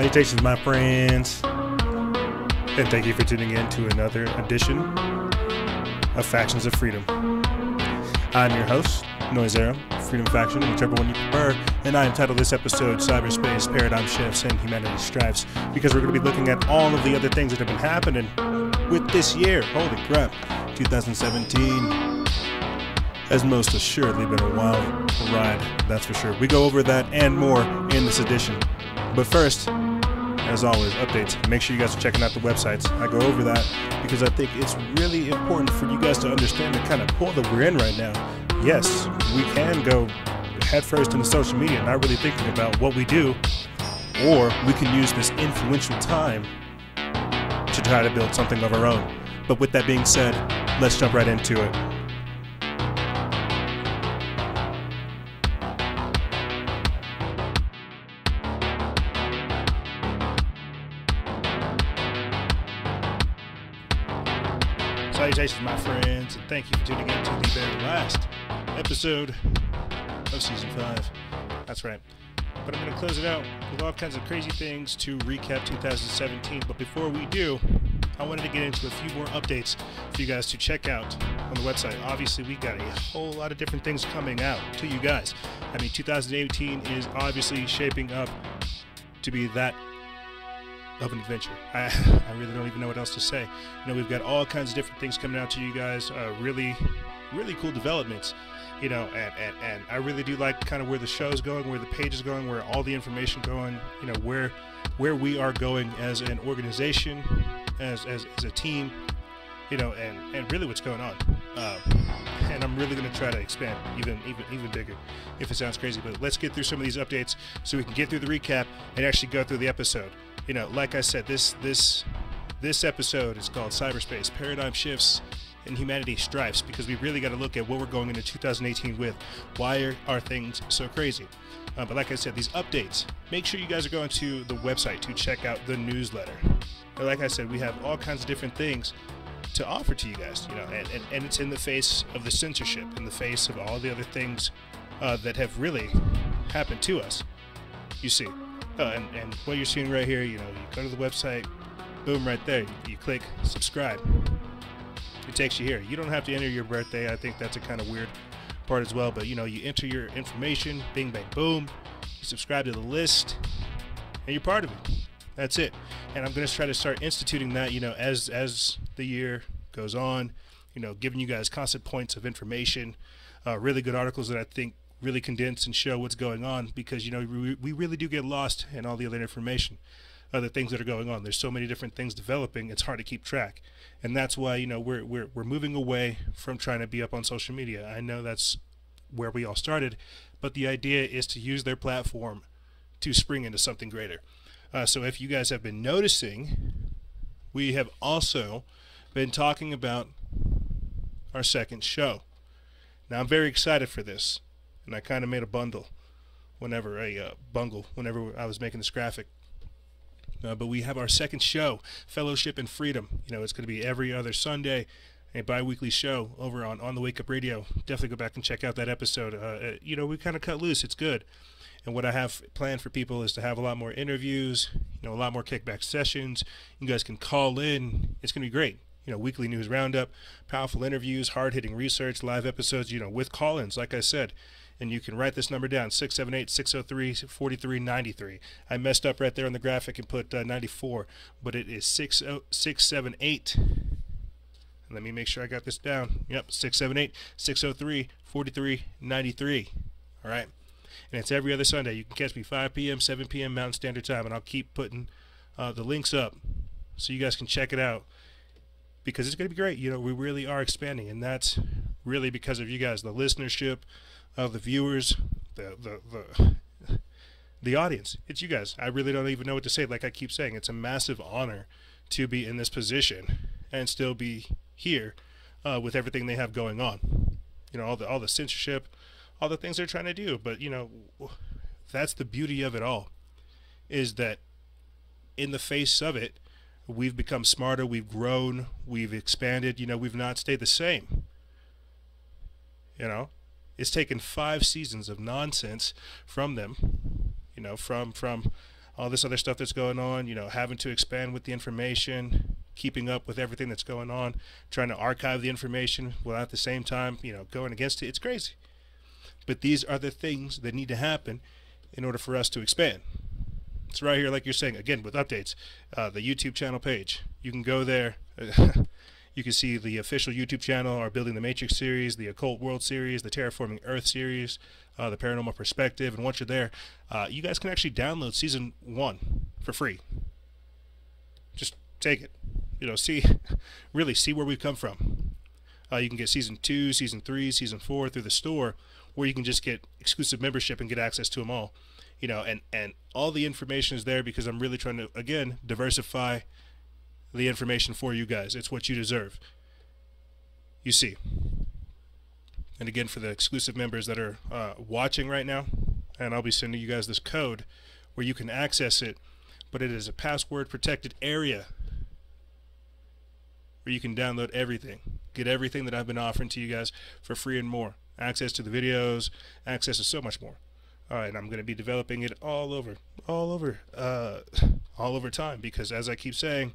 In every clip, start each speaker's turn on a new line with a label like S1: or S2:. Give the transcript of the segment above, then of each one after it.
S1: Salutations, my friends, and thank you for tuning in to another edition of Factions of Freedom. I'm your host, Noisera, Freedom Faction, whichever one you prefer, and I entitled this episode Cyberspace, Paradigm Shifts, and Humanity Strifes, because we're going to be looking at all of the other things that have been happening with this year. Holy crap, 2017 has most assuredly been a wild ride, that's for sure. We go over that and more in this edition. But first, as always, updates. Make sure you guys are checking out the websites. I go over that because I think it's really important for you guys to understand the kind of pull that we're in right now. Yes, we can go headfirst into social media, not really thinking about what we do, or we can use this influential time to try to build something of our own. But with that being said, let's jump right into it. Salutations, my friends, and thank you for tuning in to the very last episode of Season 5. That's right. But I'm going to close it out with all kinds of crazy things to recap 2017. But before we do, I wanted to get into a few more updates for you guys to check out on the website. Obviously, we got a whole lot of different things coming out to you guys. I mean, 2018 is obviously shaping up to be that of an adventure. I really don't even know what else to say. You know, we've got all kinds of different things coming out to you guys, really cool developments, you know, and I really do like kind of where the show's going, where the page is going, where all the information going, you know, where we are going as an organization, as a team, you know, and really what's going on. And I'm really going to try to expand even bigger, if it sounds crazy. But let's get through some of these updates so we can get through the recap and actually go through the episode. You know, like I said, this episode is called Cyberspace, Paradigm Shifts, and Humanity Strifes, because we really got to look at what we're going into 2018 with. Why are things so crazy? But like I said, these updates, make sure you guys are going to the website to check out the newsletter. But like I said, we have all kinds of different things to offer to you guys, you know, and it's in the face of the censorship, in the face of all the other things that have really happened to us, you see. And what you're seeing right here, you know, you go to the website, boom, right there, you click subscribe. It takes you here. You don't have to enter your birthday. I think that's a kind of weird part as well, but you know, you enter your information, bing, bang, boom, you subscribe to the list, and you're part of it. That's it. And I'm going to try to start instituting that, you know, as the year goes on, you know, giving you guys constant points of information, really good articles that I think really condense and show what's going on, because, you know, we really do get lost in all the other information, other things that are going on. There's so many different things developing, it's hard to keep track. And that's why, you know, we're moving away from trying to be up on social media. I know that's where we all started, but the idea is to use their platform to spring into something greater. So if you guys have been noticing, we have also been talking about our second show. Now, I'm very excited for this, and I kind of made a whenever I was making this graphic. But we have our second show, Fellowship and Freedom. You know, it's going to be every other Sunday, a bi-weekly show over on the Wake Up Radio. Definitely go back and check out that episode. You know, we kind of cut loose. It's good. And what I have planned for people is to have a lot more interviews, you know, a lot more kickback sessions. You guys can call in. It's going to be great. You know, weekly news roundup, powerful interviews, hard-hitting research, live episodes, you know, with call-ins, like I said. And you can write this number down, 678-603-4393. I messed up right there on the graphic and put 94, but it is 678. And let me make sure I got this down. Yep, 678-603-4393. All right. And it's every other Sunday. You can catch me 5 p.m., 7 p.m. Mountain Standard Time, and I'll keep putting the links up so you guys can check it out, because it's going to be great. You know, we really are expanding, and that's really because of you guys, the listenership, of the viewers, the audience. It's you guys. I really don't even know what to say. Like I keep saying, it's a massive honor to be in this position and still be here with everything they have going on. You know, all the censorship, all the things they're trying to do. But, you know, that's the beauty of it all, is that in the face of it, we've become smarter, we've grown, we've expanded. You know, we've not stayed the same. You know, it's taken 5 seasons of nonsense from them, you know, from all this other stuff that's going on, having to expand with the information, keeping up with everything that's going on, trying to archive the information while at the same time, going against it. It's crazy. But these are the things that need to happen in order for us to expand. It's right here, like you're saying, again, with updates. The YouTube channel page. You can go there. You can see the official YouTube channel, our Building the Matrix series, the Occult World series, the Terraforming Earth series, the Paranormal Perspective. And once you're there, you guys can actually download Season 1 for free. Just take it. Really see where we've come from. You can get Season 2, Season 3, Season 4 through the store, where you can just get exclusive membership and get access to them all. And all the information is there because I'm really trying to, again, diversify the information for you guys. It's what you deserve. You see. And again, for the exclusive members that are watching right now, and I'll be sending you guys this code where you can access it, but it is a password protected area where you can download everything. Get everything that I've been offering to you guys for free and more. Access to the videos, access to so much more. All right, I'm going to be developing it all over time, because as I keep saying,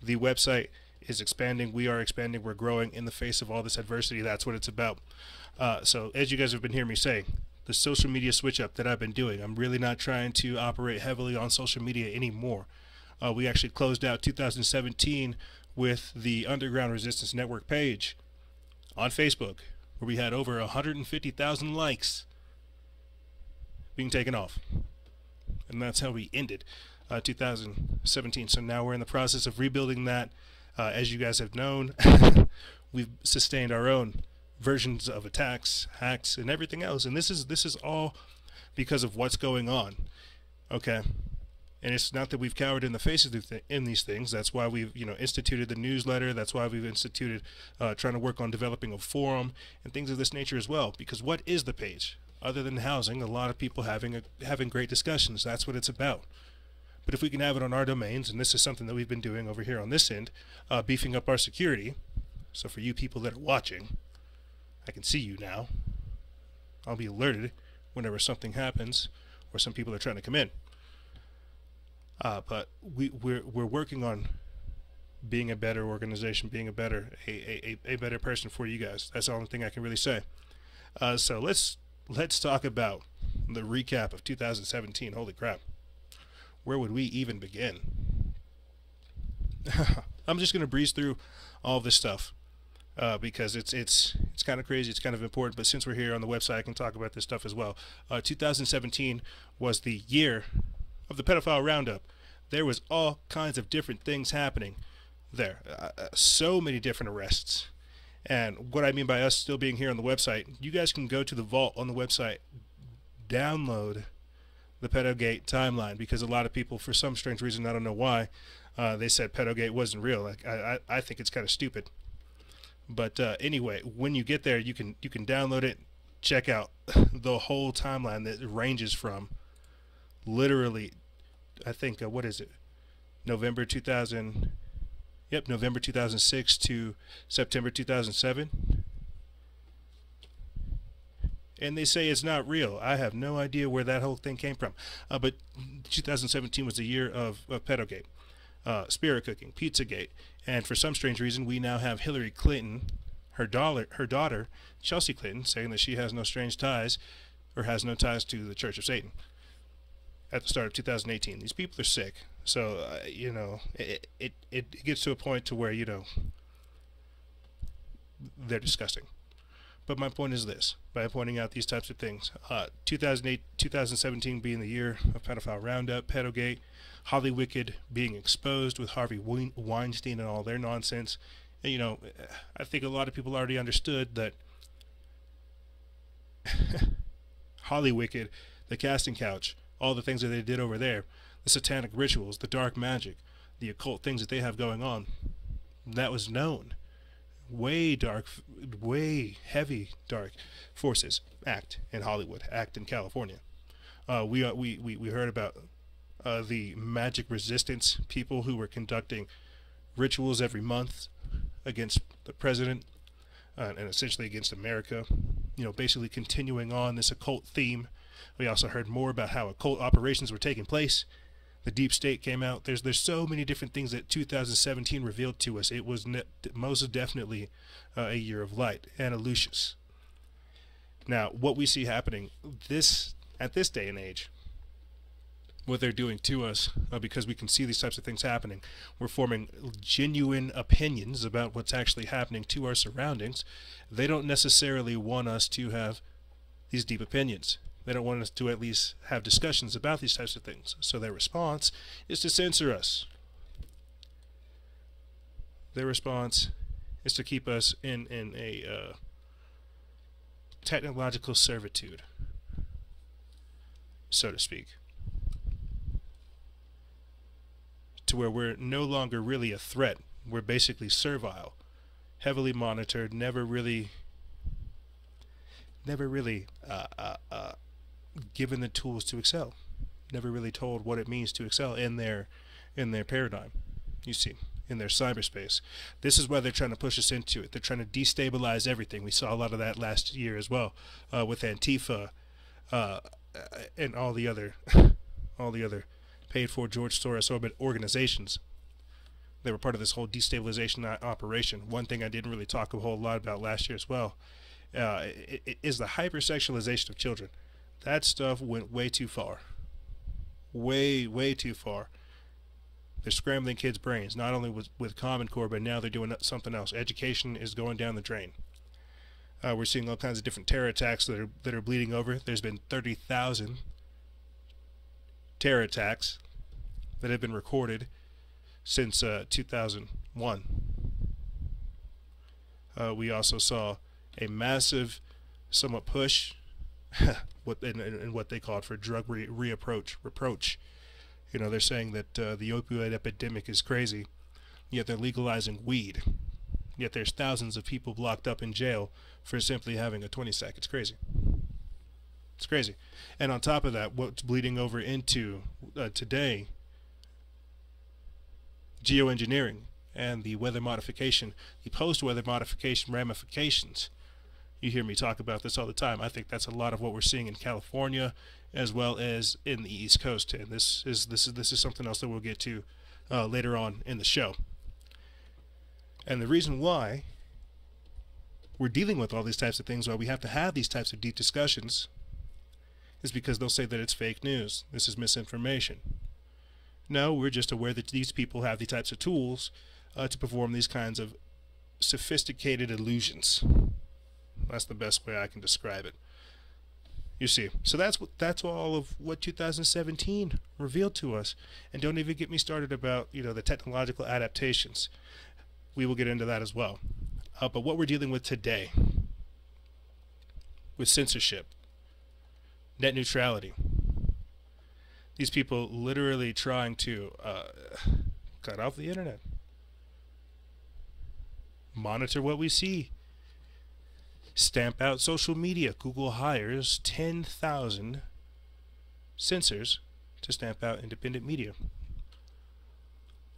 S1: the website is expanding. We are expanding. We're growing in the face of all this adversity. That's what it's about. So as you guys have been hearing me say, the social media switch up that I've been doing, I'm really not trying to operate heavily on social media anymore. We actually closed out 2017 with the Underground Resistance Network page on Facebook, where we had over 150,000 likes being taken off. And that's how we ended 2017. So now we're in the process of rebuilding that. As you guys have known, we've sustained our own versions of attacks, hacks, and everything else. And this is all because of what's going on. Okay? And it's not that we've cowered in the face of in these things. That's why we've instituted the newsletter. That's why we've instituted trying to work on developing a forum and things of this nature as well. Because what is the page? Other than housing a lot of people having great discussions. That's what it's about. But if we can have it on our domains, and this is something that we've been doing over here on this end, beefing up our security. So for you people that are watching, I can see you now. I'll be alerted whenever something happens or some people are trying to come in. But we're working on being a better organization, being a better person for you guys. That's the only thing I can really say. So let's talk about the recap of 2017. Holy crap. Where would we even begin? I'm just going to breeze through all this stuff because it's kind of crazy. It's kind of important. But since we're here on the website, I can talk about this stuff as well. 2017 was the year of the pedophile roundup. There was all kinds of different things happening there. So many different arrests. And what I mean by us still being here on the website, you guys can go to the vault on the website, download the PedoGate timeline, because a lot of people, for some strange reason, I don't know why, they said PedoGate wasn't real. Like, I think it's kind of stupid. But anyway, when you get there, you can download it, check out the whole timeline that ranges from literally, I think, what is it? November 2006 to September 2007. And they say it's not real. I have no idea where that whole thing came from. But 2017 was the year of PedoGate, spirit cooking, Pizzagate, and for some strange reason, we now have Hillary Clinton, her daughter, Chelsea Clinton, saying that she has no strange ties, or has no ties to the Church of Satan. At the start of 2018, these people are sick. So it gets to a point to where they're disgusting. But my point is this, by pointing out these types of things, 2017 being the year of pedophile roundup, PedoGate, Holly Wicked being exposed with Harvey Weinstein and all their nonsense. And, I think a lot of people already understood that Holly Wicked, the casting couch, all the things that they did over there, the satanic rituals, the dark magic, the occult things that they have going on, that was known. Way heavy dark forces act in Hollywood, act in California. We heard about the magic resistance people who were conducting rituals every month against the president and essentially against America. Basically continuing on this occult theme. We also heard more about how occult operations were taking place. The deep state came out. There's so many different things that 2017 revealed to us. It was most definitely a year of light and a Lucius. Now, what we see happening at this day and age, what they're doing to us, because we can see these types of things happening, we're forming genuine opinions about what's actually happening to our surroundings. They don't necessarily want us to have these deep opinions. They don't want us to at least have discussions about these types of things. So their response is to censor us. Their response is to keep us in a technological servitude, so to speak, to where we're no longer really a threat. We're basically servile, heavily monitored, never really given the tools to excel, never really told what it means to excel in their paradigm, you see, in their cyberspace. This is why they're trying to push us into it. They're trying to destabilize everything. We saw a lot of that last year as well, with Antifa and all the other paid for George Soros orbit organizations. They were part of this whole destabilization operation. One thing I didn't really talk a whole lot about last year as well is the hypersexualization of children. That stuff went way too far. Way too far. They're scrambling kids' brains, not only with Common Core, but now they're doing something else. Education is going down the drain. We're seeing all kinds of different terror attacks that are bleeding over. There's been 30,000 terror attacks that have been recorded since 2001. We also saw a massive, somewhat push in what they called for drug reproach. You know, they're saying that the opioid epidemic is crazy, yet they're legalizing weed. Yet there's thousands of people locked up in jail for simply having a 20-sack. It's crazy. It's crazy. And on top of that, what's bleeding over into today, geoengineering and the weather modification, the post-weather modification ramifications. You hear me talk about this all the time. I think that's a lot of what we're seeing in California as well as in the East Coast, and this is something else that we'll get to later on in the show. And the reason why we're dealing with all these types of things, why we have to have these types of deep discussions, is because they'll say that it's fake news. This is misinformation. No, we're just aware that these people have the types of tools to perform these kinds of sophisticated illusions. That's the best way I can describe it. You see, so that's all of what 2017 revealed to us. And don't even get me started about, you know, the technological adaptations. We will get into that as well. But what we're dealing with today, with censorship, net neutrality, these people literally trying to cut off the internet, monitor what we see, stamp out social media. Google hires 10,000 censors to stamp out independent media.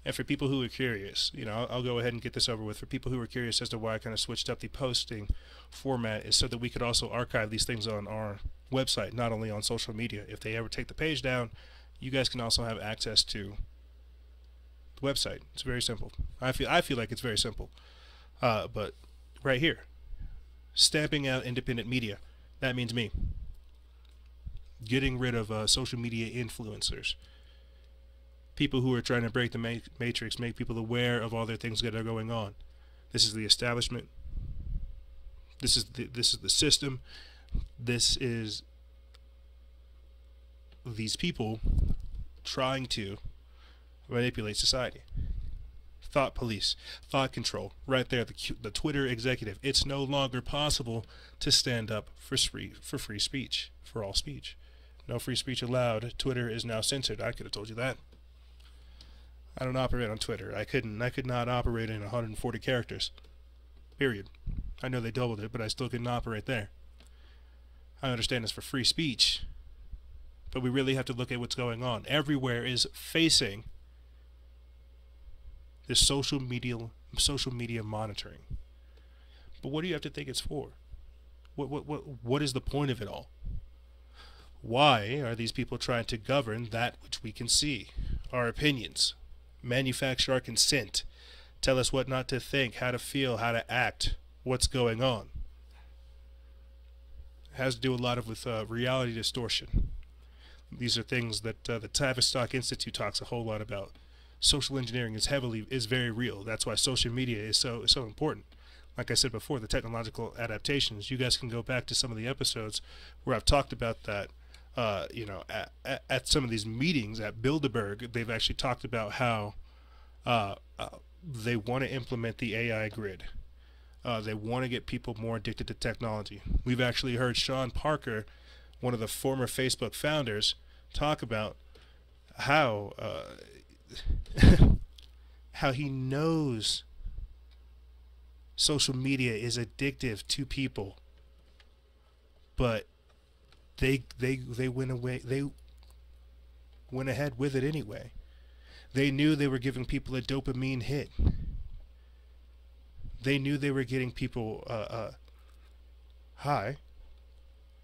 S1: And for people who are curious, you know, I'll go ahead and get this over with. For people who are curious as to why I kind of switched up the posting format, is so that we could also archive these things on our website, not only on social media. If they ever take the page down, you guys can also have access to the website. It's very simple. I feel like it's very simple. But right here, stamping out independent media. That means me. Getting rid of social media influencers. People who are trying to break the matrix, make people aware of all their things that are going on. This is the establishment. This is the system. This is these people trying to manipulate society. Thought police, thought control, right there, the Twitter executive. It's no longer possible to stand up for free speech, for all speech. No free speech allowed. Twitter is now censored. I could have told you that. I don't operate on Twitter. I could not operate in 140 characters. Period. I know they doubled it, but I still couldn't operate there. I understand it's for free speech, but we really have to look at what's going on. Everywhere is facing this social media monitoring. But what do you have to think it's for? What is the point of it all? Why are these people trying to govern that which we can see? our opinions, manufacture our consent, tell us what not to think, how to feel, how to act, what's going on. It has to do a lot with reality distortion. These are things that the Tavistock Institute talks a whole lot about. Social engineering is very real. That's why social media is so important. Like I said before, the technological adaptations. You guys can go back to some of the episodes where I've talked about that. At some of these meetings at Bilderberg, they've actually talked about how they want to implement the AI grid. They want to get people more addicted to technology. We've actually heard Sean Parker, one of the former Facebook founders, talk about how how he knows social media is addictive to people, but they went ahead with it anyway. They knew they were giving people a dopamine hit. They knew they were getting people high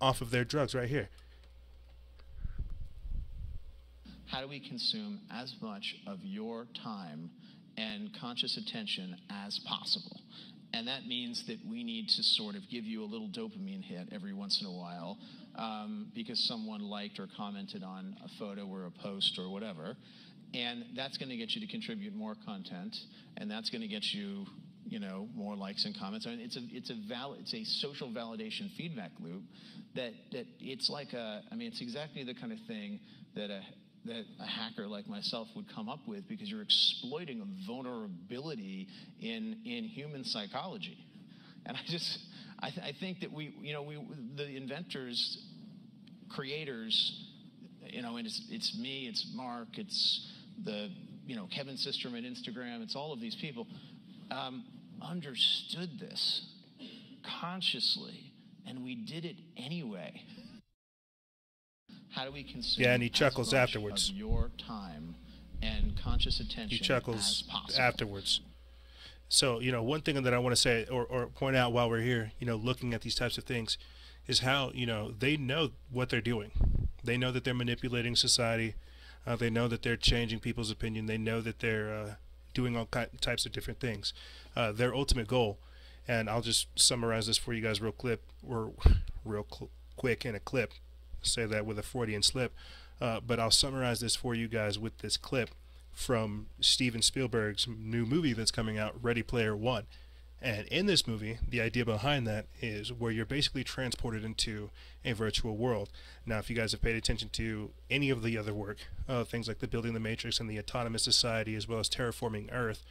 S1: off of their drugs right here.
S2: How do we consume as much of your time and conscious attention as possible? And that means that we need to sort of give you a little dopamine hit every once in a while because someone liked or commented on a photo or a post or whatever. And that's going to get you to contribute more content, and that's going to get you, more likes and comments. I mean, it's a social validation feedback loop that it's like it's exactly the kind of thing that a hacker like myself would come up with, because you're exploiting a vulnerability in human psychology. And I think that the inventors, creators, and it's me, it's Mark, it's the Kevin Systrom at Instagram, it's all of these people, understood this consciously, and we did it anyway. How do we consume?
S1: Yeah, and he chuckles afterwards.
S2: Of your time and conscious attention.
S1: He chuckles afterwards. So, one thing that I want to say or point out while we're here, looking at these types of things, is how, they know what they're doing. They know that they're manipulating society. They know that they're changing people's opinion. They know that they're doing all types of different things. Their ultimate goal, and I'll just summarize this for you guys real quick in a clip. Say that with a Freudian slip, but I'll summarize this for you guys with this clip from Steven Spielberg's new movie that's coming out, Ready Player One. And in this movie, the idea behind that is where you're basically transported into a virtual world. Now, if you guys have paid attention to any of the other work, things like the Building the Matrix and the Autonomous Society, as well as Terraforming Earth,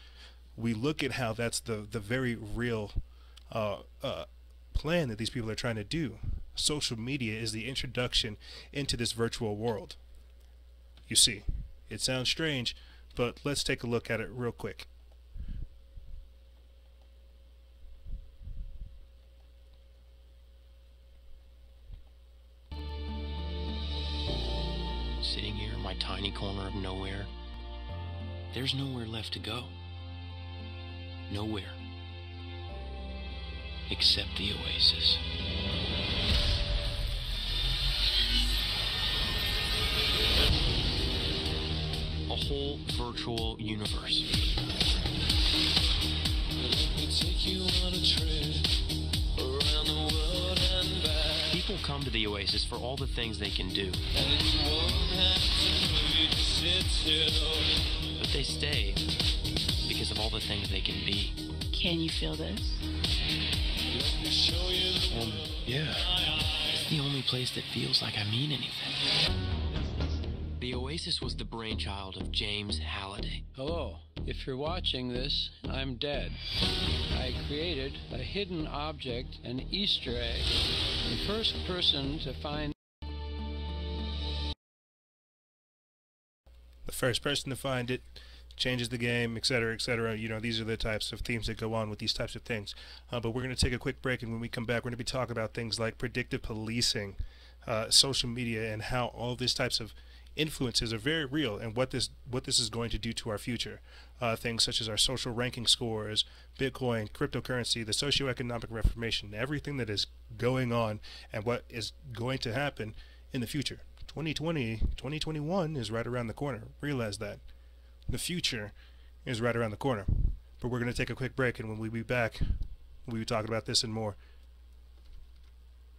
S1: we look at how that's the very real plan that these people are trying to do. Social media is the introduction into this virtual world. You see, it sounds strange, but let's take a look at it real quick.
S3: Sitting here in my tiny corner of nowhere, there's nowhere left to go. Nowhere. Except the oasis. A whole virtual universe. People come to the oasis for all the things they can do. But they stay because of all the things they can be.
S4: Can you feel this?
S3: Yeah. It's the only place that feels like I mean anything. The Oasis was the brainchild of James Halliday.
S5: Hello. If you're watching this, I'm dead. I created a hidden object, an Easter egg. The first person to find
S1: it changes the game, etc., etc. These are the types of themes that go on with these types of things. But we're going to take a quick break, and when we come back, we're going to be talking about things like predictive policing, social media, and how all these types of influences are very real, and what this is going to do to our future. Things such as our social ranking scores, Bitcoin, cryptocurrency, the socioeconomic reformation, everything that is going on, and what is going to happen in the future. 2021 is right around the corner. Realize that. The future is right around the corner. But we're going to take a quick break, and when we be back, we'll be talking about this and more.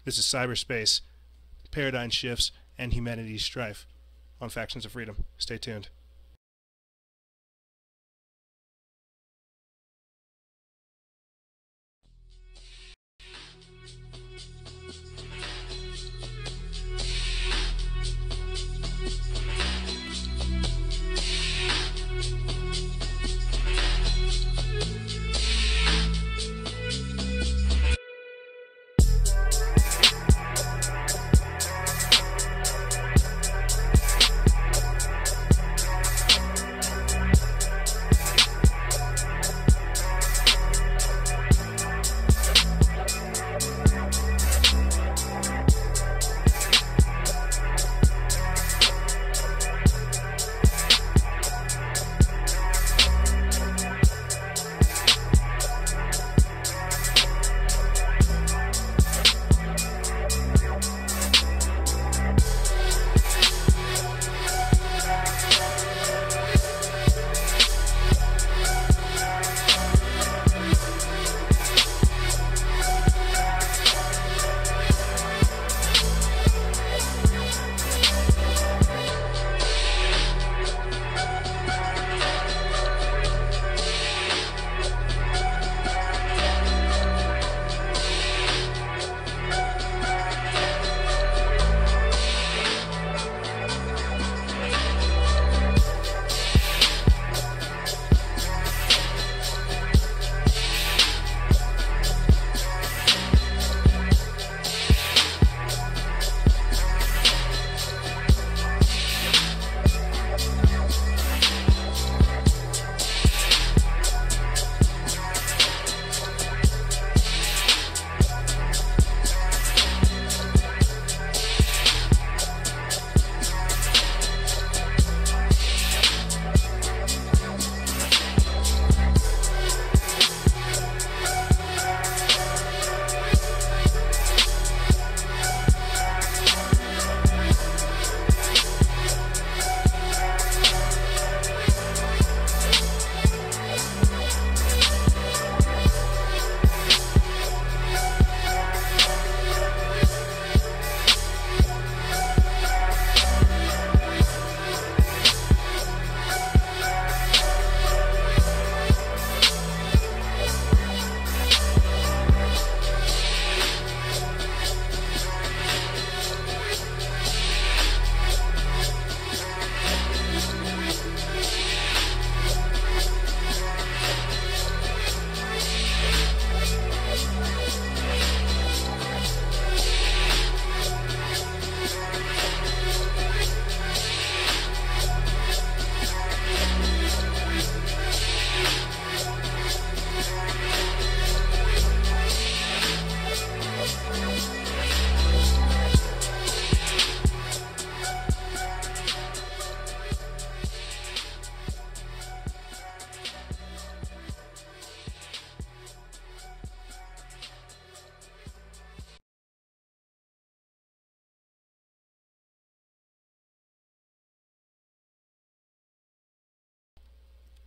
S1: This is cyberspace, paradigm shifts, and humanity's strife on Factions of Freedom. Stay tuned.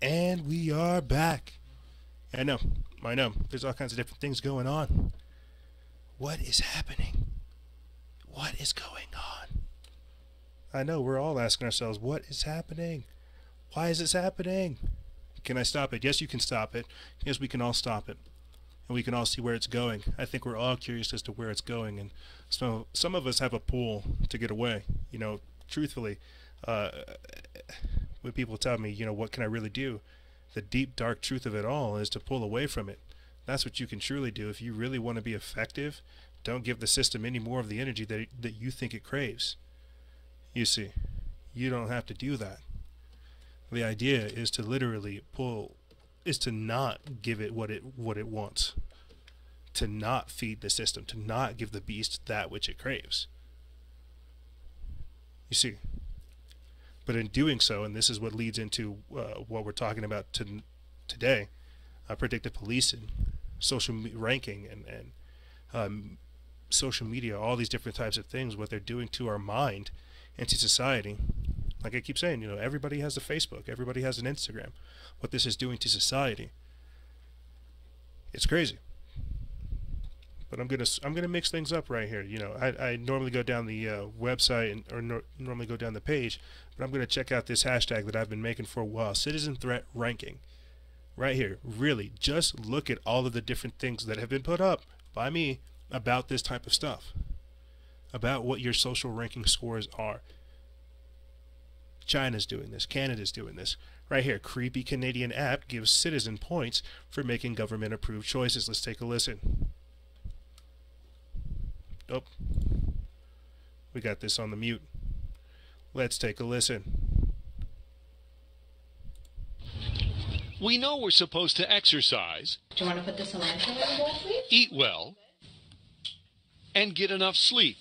S1: And we are back. I know. There's all kinds of different things going on. What is happening? What is going on? I know, we're all asking ourselves, what is happening? Why is this happening? Can I stop it? Yes, you can stop it. Yes, we can all stop it. And we can all see where it's going. I think we're all curious as to where it's going. And so some of us have a pull to get away. You know, truthfully, when people tell me, you know, what can I really do? The deep, dark truth of it all is to pull away from it. That's what you can truly do. If you really want to be effective, don't give the system any more of the energy that you think it craves. You see, you don't have to do that. The idea is to literally is to not give it what it wants. To not feed the system, to not give the beast that which it craves. You see. But in doing so, and this is what leads into what we're talking about today, predictive policing, social ranking, and social media, all these different types of things, what they're doing to our mind into society. Like I keep saying, you know, everybody has a Facebook, everybody has an Instagram. What this is doing to society, it's crazy. But I'm gonna mix things up right here. You know, I normally go down the website normally go down the page, but I'm gonna check out this hashtag that I've been making for a while: citizen threat ranking. Right here, really, just look at all of the different things that have been put up by me about this type of stuff, about what your social ranking scores are. China's doing this, Canada's doing this. Right here, creepy Canadian app gives citizen points for making government-approved choices. Let's take a listen. Oh, we got this on the mute. Let's take a listen.
S4: We know we're supposed to exercise.
S6: Do you want to put this on my sleep?
S4: Eat well, and get enough sleep.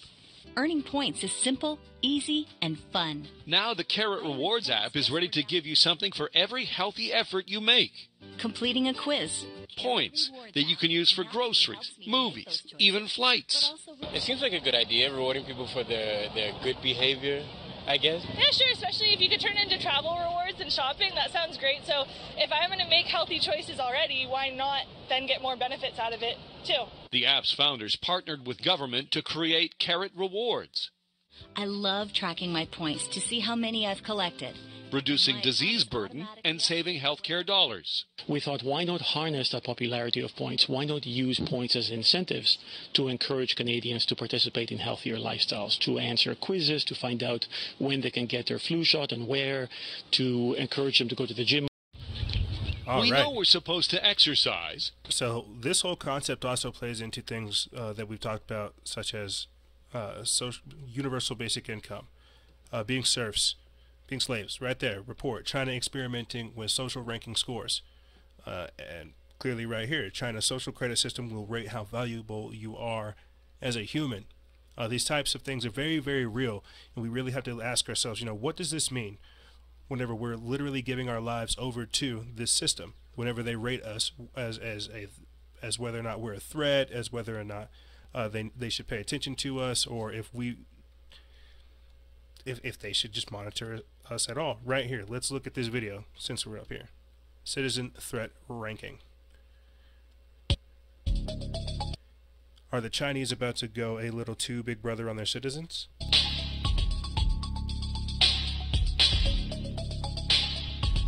S7: Earning points is simple, easy, and fun.
S4: Now the Carrot Rewards app is ready to give you something for every healthy effort you make.
S7: Completing a quiz.
S4: Points that you can use for groceries, movies, even flights.
S8: It seems like a good idea, rewarding people for their good behavior, I guess.
S9: Yeah, sure, especially if you could turn into travel rewards and shopping. That sounds great. So if I'm going to make healthy choices already, why not then get more benefits out of it, too?
S4: The app's founders partnered with government to create Carrot Rewards.
S7: I love tracking my points to see how many I've collected.
S4: Reducing disease burden and saving healthcare dollars.
S10: We thought, why not harness the popularity of points? Why not use points as incentives to encourage Canadians to participate in healthier lifestyles, to answer quizzes, to find out when they can get their flu shot and where, to encourage them to go to the gym.
S4: We know we're supposed to exercise.
S1: So this whole concept also plays into things that we've talked about, such as universal basic income, being serfs, being slaves. Right there, report, China experimenting with social ranking scores. And clearly right here, China's social credit system will rate how valuable you are as a human. These types of things are very, very real, and we really have to ask ourselves, you know, what does this mean whenever we're literally giving our lives over to this system, whenever they rate us as whether or not we're a threat, as whether or not they should pay attention to us, or if they should just monitor us at all. Right here, let's look at this video since we're up here. Citizen threat ranking. Are the Chinese about to go a little too big brother on their citizens?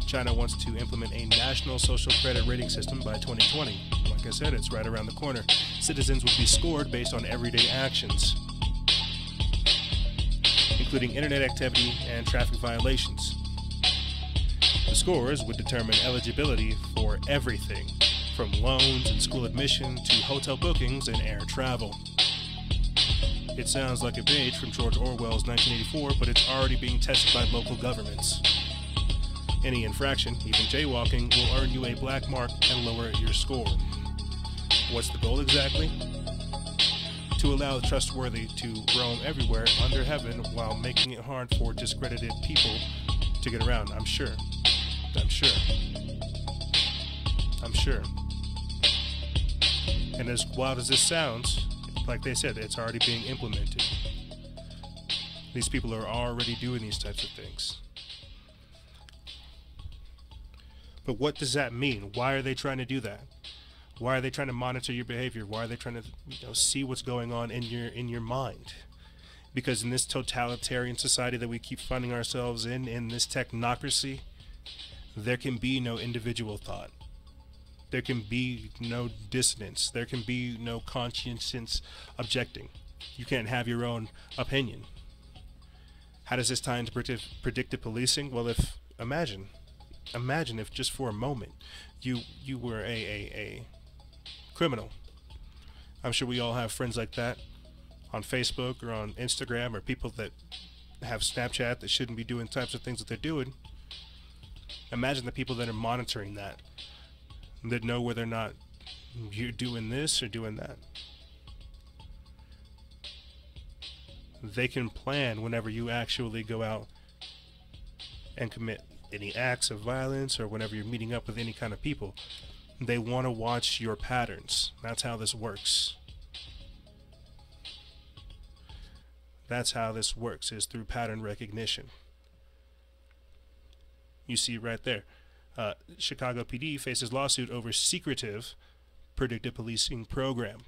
S1: China wants to implement a national social credit rating system by 2020. Like I said, it's right around the corner. Citizens would be scored based on everyday actions, including internet activity and traffic violations. The scores would determine eligibility for everything, from loans and school admission to hotel bookings and air travel. It sounds like a page from George Orwell's 1984, but it's already being tested by local governments. Any infraction, even jaywalking, will earn you a black mark and lower your score. What's the goal exactly? To allow the trustworthy to roam everywhere under heaven while making it hard for discredited people to get around. I'm sure. And as wild as this sounds, like they said, it's already being implemented. These people are already doing these types of things. But what does that mean? Why are they trying to do that? Why are they trying to monitor your behavior? Why are they trying to see what's going on in your mind? Because in this totalitarian society that we keep finding ourselves in this technocracy, there can be no individual thought. There can be no dissonance. There can be no conscience objecting. You can't have your own opinion. How does this tie into predictive policing? Well, imagine if just for a moment you were a criminal. I'm sure we all have friends like that on Facebook or on Instagram, or people that have Snapchat that shouldn't be doing types of things that they're doing. Imagine the people that are monitoring that know whether or not you're doing this or doing that. They can plan whenever you actually go out and commit any acts of violence, or whenever you're meeting up with any kind of people. They want to watch your patterns. That's how this works. That's how this works, is through pattern recognition. You see right there. Chicago PD faces lawsuit over secretive predictive policing program.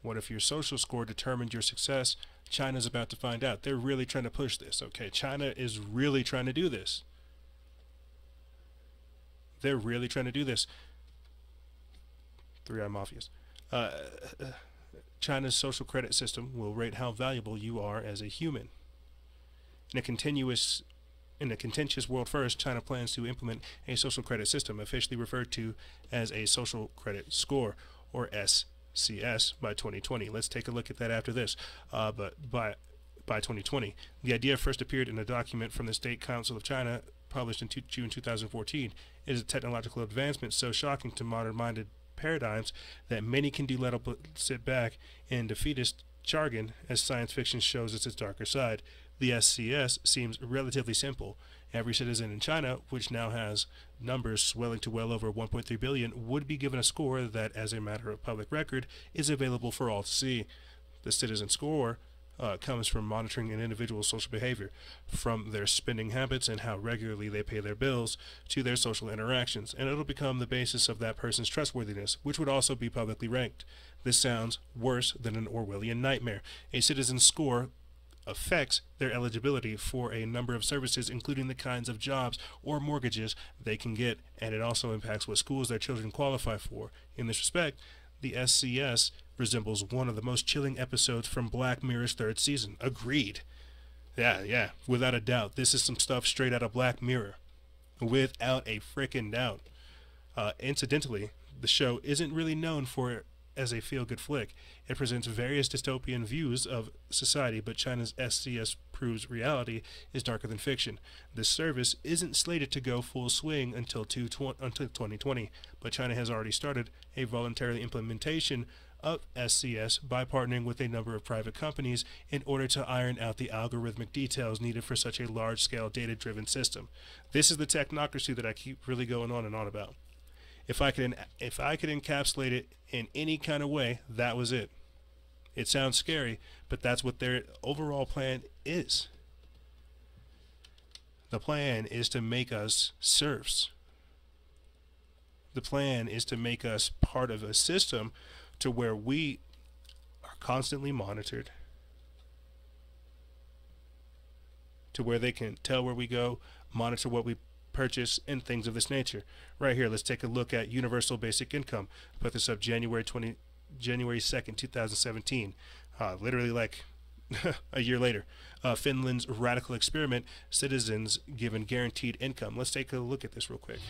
S1: What if your social score determined your success? China's about to find out. They're really trying to push this, okay? China is really trying to do this. They're really trying to do this. Three-Eye Mafias. China's social credit system will rate how valuable you are as a human. In a contentious world first, China plans to implement a social credit system, officially referred to as a social credit score, or SCS, by 2020. Let's take a look at that after this. But by 2020, the idea first appeared in a document from the State Council of China, published in June 2014. It is a technological advancement so shocking to modern-minded paradigms that many can do little but sit back in defeatist jargon as science fiction shows us its darker side. The SCS seems relatively simple. Every citizen in China, which now has numbers swelling to well over 1.3 billion, would be given a score that, as a matter of public record, is available for all to see. The citizen score comes from monitoring an individual's social behavior, from their spending habits and how regularly they pay their bills to their social interactions, and it'll become the basis of that person's trustworthiness, which would also be publicly ranked. This sounds worse than an Orwellian nightmare. A citizen's score affects their eligibility for a number of services, including the kinds of jobs or mortgages they can get, and it also impacts what schools their children qualify for. In this respect, the SCS resembles one of the most chilling episodes from Black Mirror's third season. Agreed. Yeah, without a doubt. This is some stuff straight out of Black Mirror. Without a frickin' doubt. Incidentally, the show isn't really known for as a feel-good flick. It presents various dystopian views of society, but China's SCS proves reality is darker than fiction. This service isn't slated to go full swing until 2020, but China has already started a voluntary implementation of SCS by partnering with a number of private companies in order to iron out the algorithmic details needed for such a large-scale data-driven system. This is the technocracy that I keep really going on and on about. If I could encapsulate it in any kind of way, that was it. It sounds scary, but that's what their overall plan is. The plan is to make us serfs. The plan is to make us part of a system to where we are constantly monitored, to where they can tell where we go, monitor what we purchase, and things of this nature. Right here, let's take a look at universal basic income. Put this up January 2nd, 2017. Literally like a year later. Finland's radical experiment, citizens given guaranteed income. Let's take a look at this real quick.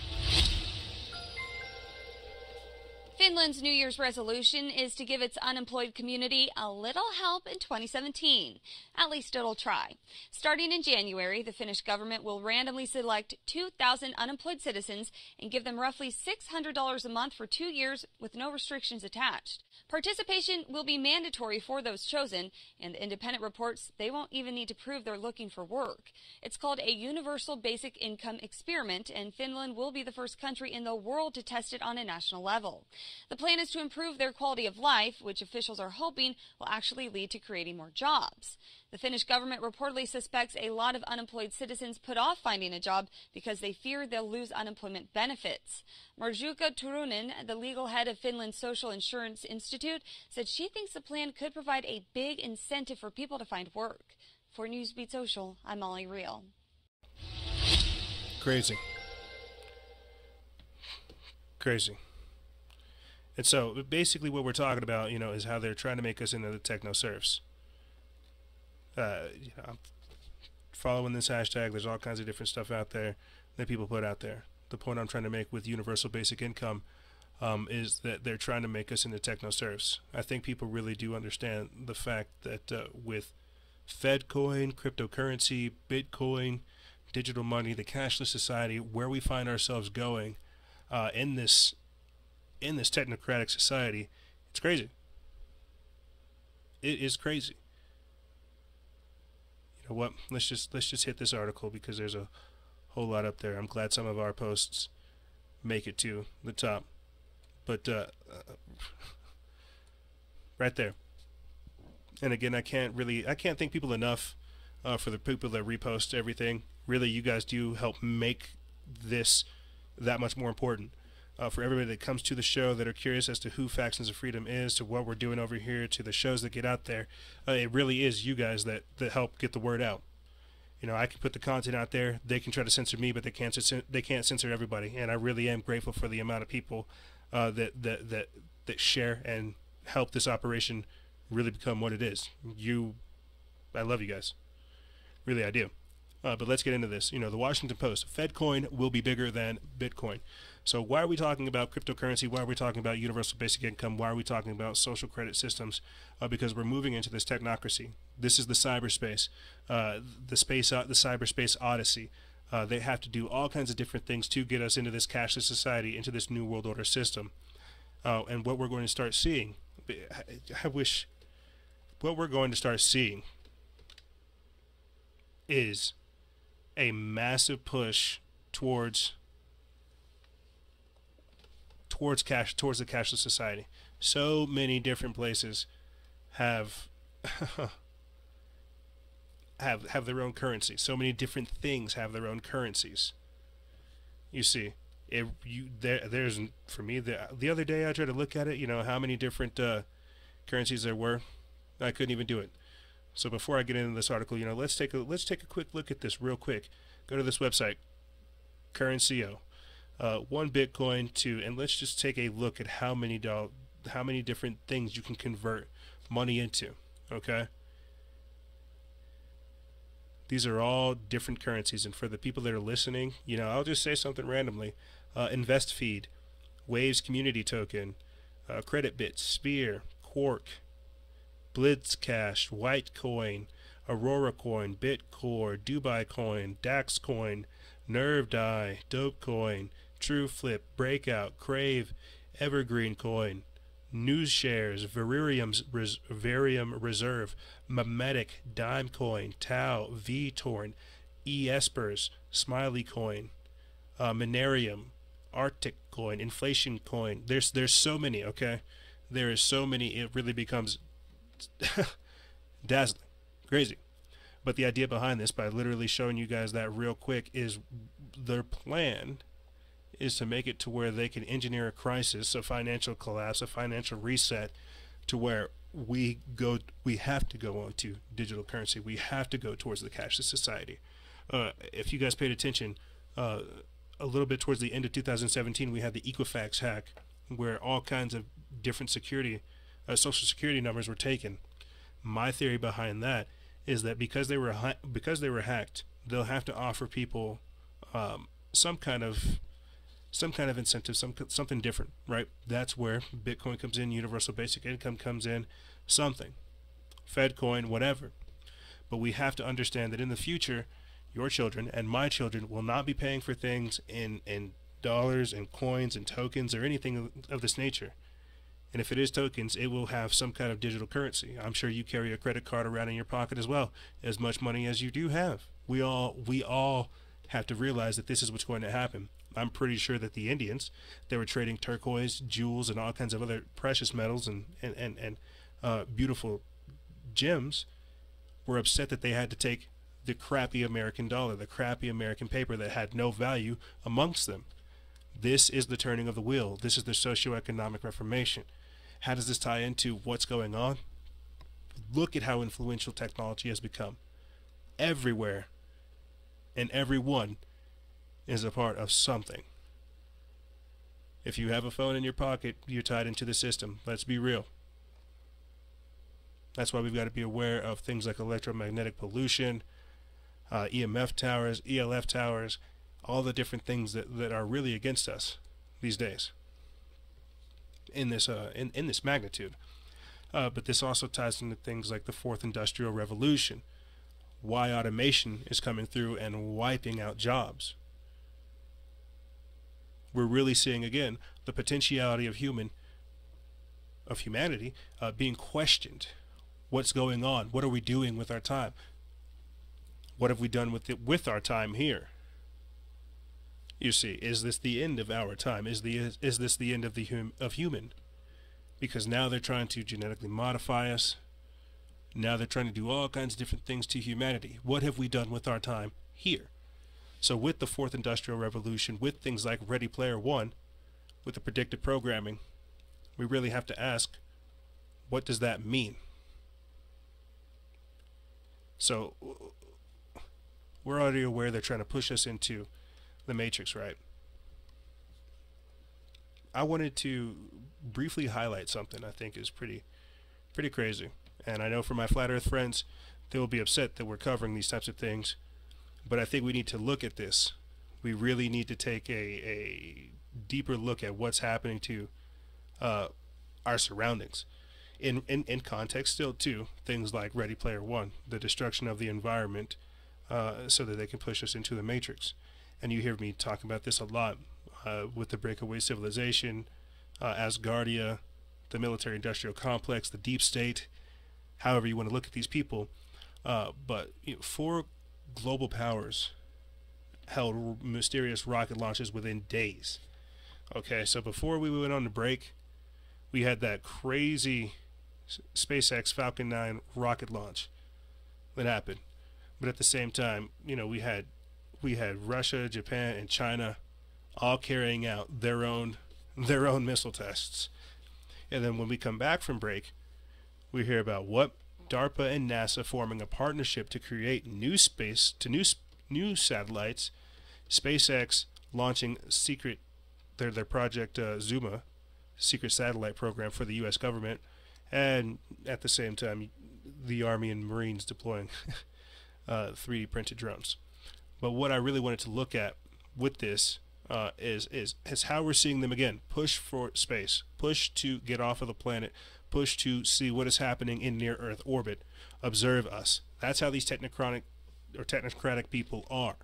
S11: Finland's New Year's resolution is to give its unemployed community a little help in 2017. At least it'll try. Starting in January, the Finnish government will randomly select 2,000 unemployed citizens and give them roughly $600 a month for 2 years with no restrictions attached. Participation will be mandatory for those chosen, and the Independent reports they won't even need to prove they're looking for work. It's called a universal basic income experiment, and Finland will be the first country in the world to test it on a national level. The plan is to improve their quality of life, which officials are hoping will actually lead to creating more jobs. The Finnish government reportedly suspects a lot of unemployed citizens put off finding a job because they fear they'll lose unemployment benefits. Marjukka Turunen, the legal head of Finland's Social Insurance Institute, said she thinks the plan could provide a big incentive for people to find work. For Newsbeat Social, I'm Molly Reel.
S1: Crazy. And so basically what we're talking about, is how they're trying to make us into the techno serfs. I'm following this hashtag. There's all kinds of different stuff out there that people put out there. The point I'm trying to make with universal basic income is that they're trying to make us into techno serfs. I think people really do understand the fact that with Fed coin, cryptocurrency, Bitcoin, digital money, the cashless society, where we find ourselves going in this technocratic society, it's crazy. It is crazy. You know what? Let's just hit this article because there's a whole lot up there. I'm glad some of our posts make it to the top. But right there, And again, I can't thank people enough for the people that repost everything. Really, you guys do help make this that much more important. For everybody that comes to the show that are curious as to who Factions of Freedom is, to what we're doing over here, to the shows that get out there, it really is you guys that help get the word out. You know, I can put the content out there. They can try to censor me, but they can't censor everybody. And I really am grateful for the amount of people that share and help this operation really become what it is. I love you guys. Really, I do. But let's get into this. You know, the Washington Post, FedCoin will be bigger than Bitcoin. So why are we talking about cryptocurrency? Why are we talking about universal basic income? Why are we talking about social credit systems? Because we're moving into this technocracy. This is the cyberspace, the cyberspace odyssey. They have to do all kinds of different things to get us into this cashless society, into this new world order system. And what we're going to start seeing, what we're going to start seeing is a massive push towards the cashless society. So many different places have their own currency. So many different things have their own currencies. You see, there's for me the other day I tried to look at it. You know how many different currencies there were. I couldn't even do it. So before I get into this article, you know, let's take a quick look at this real quick. Go to this website, Currencio. 1 Bitcoin to, and let's just take a look at how many different things you can convert money into. Okay, these are all different currencies, and for the people that are listening, you know, I'll just say something randomly. InvestFeed, Waves Community Token, CreditBit, Sphere, Quark, Blitzcash, Whitecoin, Aurora Coin, Bitcore, Dubai Coin, Dax Coin, Nerve-Dye, Dopecoin, TrueFlip, Breakout, Crave, Evergreen Coin, News Shares, Varium Reserve, Memetic, Dime Coin, Tau, VTorn, eEspers, Smiley Coin, Minerium, Arctic Coin, Inflation Coin. There's so many, okay? There is so many, it really becomes dazzling, crazy. But the idea behind this, by literally showing you guys that real quick, is their plan is to make it to where they can engineer a crisis, a financial collapse, a financial reset, to where we have to go on to digital currency. We have to go towards the cashless society. If you guys paid attention, a little bit towards the end of 2017, we had the Equifax hack, where all kinds of different social security numbers were taken. My theory behind that is that because they were hacked, they'll have to offer people some kind of incentive, something different, right? That's where Bitcoin comes in, universal basic income comes in, something, FedCoin, whatever. But we have to understand that in the future, your children and my children will not be paying for things in dollars and coins and tokens or anything of this nature. And if it is tokens, it will have some kind of digital currency. I'm sure you carry a credit card around in your pocket as well, as much money as you do have. We all have to realize that this is what's going to happen. I'm pretty sure that the Indians, they were trading turquoise, jewels, and all kinds of other precious metals and beautiful gems, were upset that they had to take the crappy American dollar, the crappy American paper that had no value amongst them. This is the turning of the wheel. This is the socioeconomic reformation. How does this tie into what's going on? Look at how influential technology has become. Everywhere and everyone is a part of something. If you have a phone in your pocket, you're tied into the system. Let's be real. That's why we've got to be aware of things like electromagnetic pollution, EMF towers, ELF towers, all the different things that are really against us these days in this in this magnitude. But this also ties into things like the fourth industrial revolution, why automation is coming through and wiping out jobs. We're really seeing again the potentiality of humanity being questioned. What's going on? What are we doing with our time? What have we done with our time here? You see, is this the end of our time? Is this the end of human? Because now they're trying to genetically modify us, Now they're trying to do all kinds of different things to humanity. What have we done with our time here? So with the fourth industrial revolution, with things like Ready Player One, with the predictive programming, we really have to ask, what does that mean? So we're already aware they're trying to push us into the matrix, right? I wanted to briefly highlight something I think is pretty crazy. And I know for my flat earth friends, they will be upset that we're covering these types of things, but I think we need to look at this. We really need to take a deeper look at what's happening to our surroundings. In context still too, things like Ready Player One, the destruction of the environment, so that they can push us into the matrix. And you hear me talk about this a lot with the breakaway civilization, Asgardia, the military industrial complex, the deep state, however you want to look at these people. But four global powers held mysterious rocket launches within days. Okay, so before we went on the break, we had that crazy SpaceX Falcon 9 rocket launch that happened. But at the same time, we had Russia, Japan, and China all carrying out their own missile tests. And then when we come back from break, we hear about what DARPA and NASA forming a partnership to create new satellites. SpaceX launching their project Zuma, secret satellite program for the U.S. government, and at the same time, the Army and Marines deploying 3D printed drones. But what I really wanted to look at with this is how we're seeing them again push for space, push to get off of the planet, push to see what is happening in near Earth orbit, observe us. That's how these technocratic people are.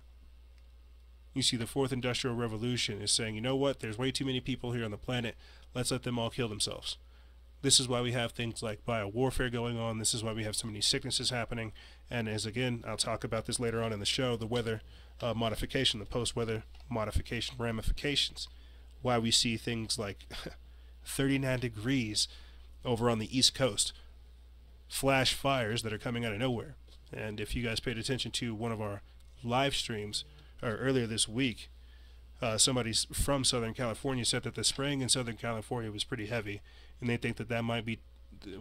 S1: You see, the fourth industrial revolution is saying, you know what, there's way too many people here on the planet, let's let them all kill themselves. This is why we have things like biowarfare going on. This is why we have so many sicknesses happening. And as again, I'll talk about this later on in the show, the weather modification, the post-weather modification ramifications. Why we see things like 39 degrees over on the East Coast. Flash fires that are coming out of nowhere. And if you guys paid attention to one of our live streams earlier this week, somebody from Southern California said that the spraying in Southern California was pretty heavy. And they think that might be,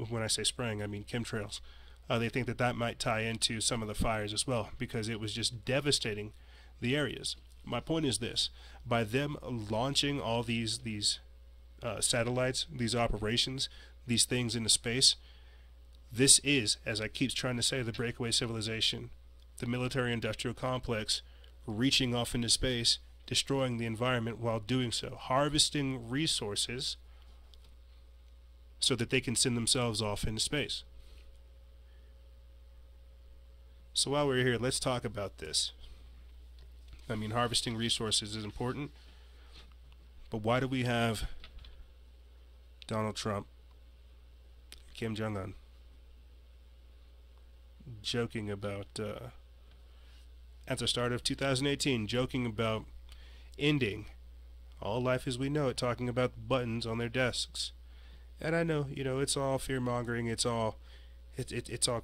S1: when I say spraying, I mean chemtrails. They think that might tie into some of the fires as well, because it was just devastating the areas. My point is this: by them launching all these satellites, these operations, these things into space, this is, as I keep trying to say, the breakaway civilization, the military-industrial complex, reaching off into space, destroying the environment while doing so, harvesting resources so that they can send themselves off into space. So while we're here, let's talk about this. I mean, harvesting resources is important, but why do we have Donald Trump, Kim Jong-un, joking about, at the start of 2018, joking about ending all life as we know it, talking about buttons on their desks? And I know, it's all fear-mongering, it's all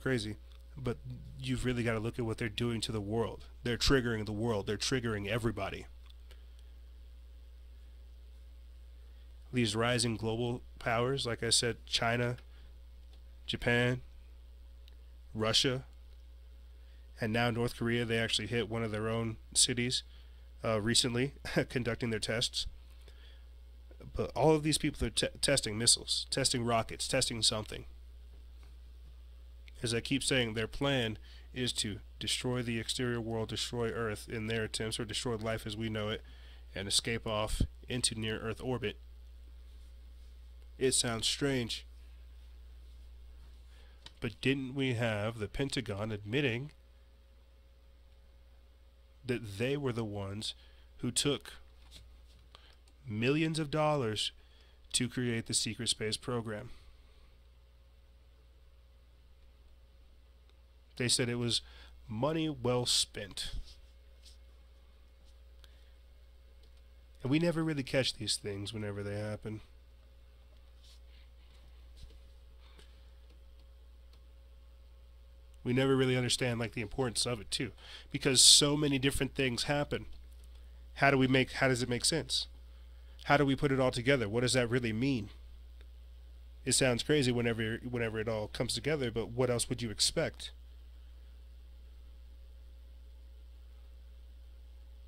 S1: crazy. But you've really got to look at what they're doing to the world. They're triggering the world. They're triggering everybody. These rising global powers, like I said, China, Japan, Russia, and now North Korea, they actually hit one of their own cities recently, conducting their tests. But all of these people are testing missiles, testing rockets, testing something. As I keep saying, their plan is to destroy the exterior world, destroy Earth in their attempts, or destroy life as we know it, and escape off into near-Earth orbit. It sounds strange. But didn't we have the Pentagon admitting that they were the ones who took millions of dollars to create the secret space program? They said it was money well spent. And we never really catch these things whenever they happen. We never really understand like the importance of it too, because so many different things happen. How does it make sense? How do we put it all together? What does that really mean? It sounds crazy whenever it all comes together, but what else would you expect?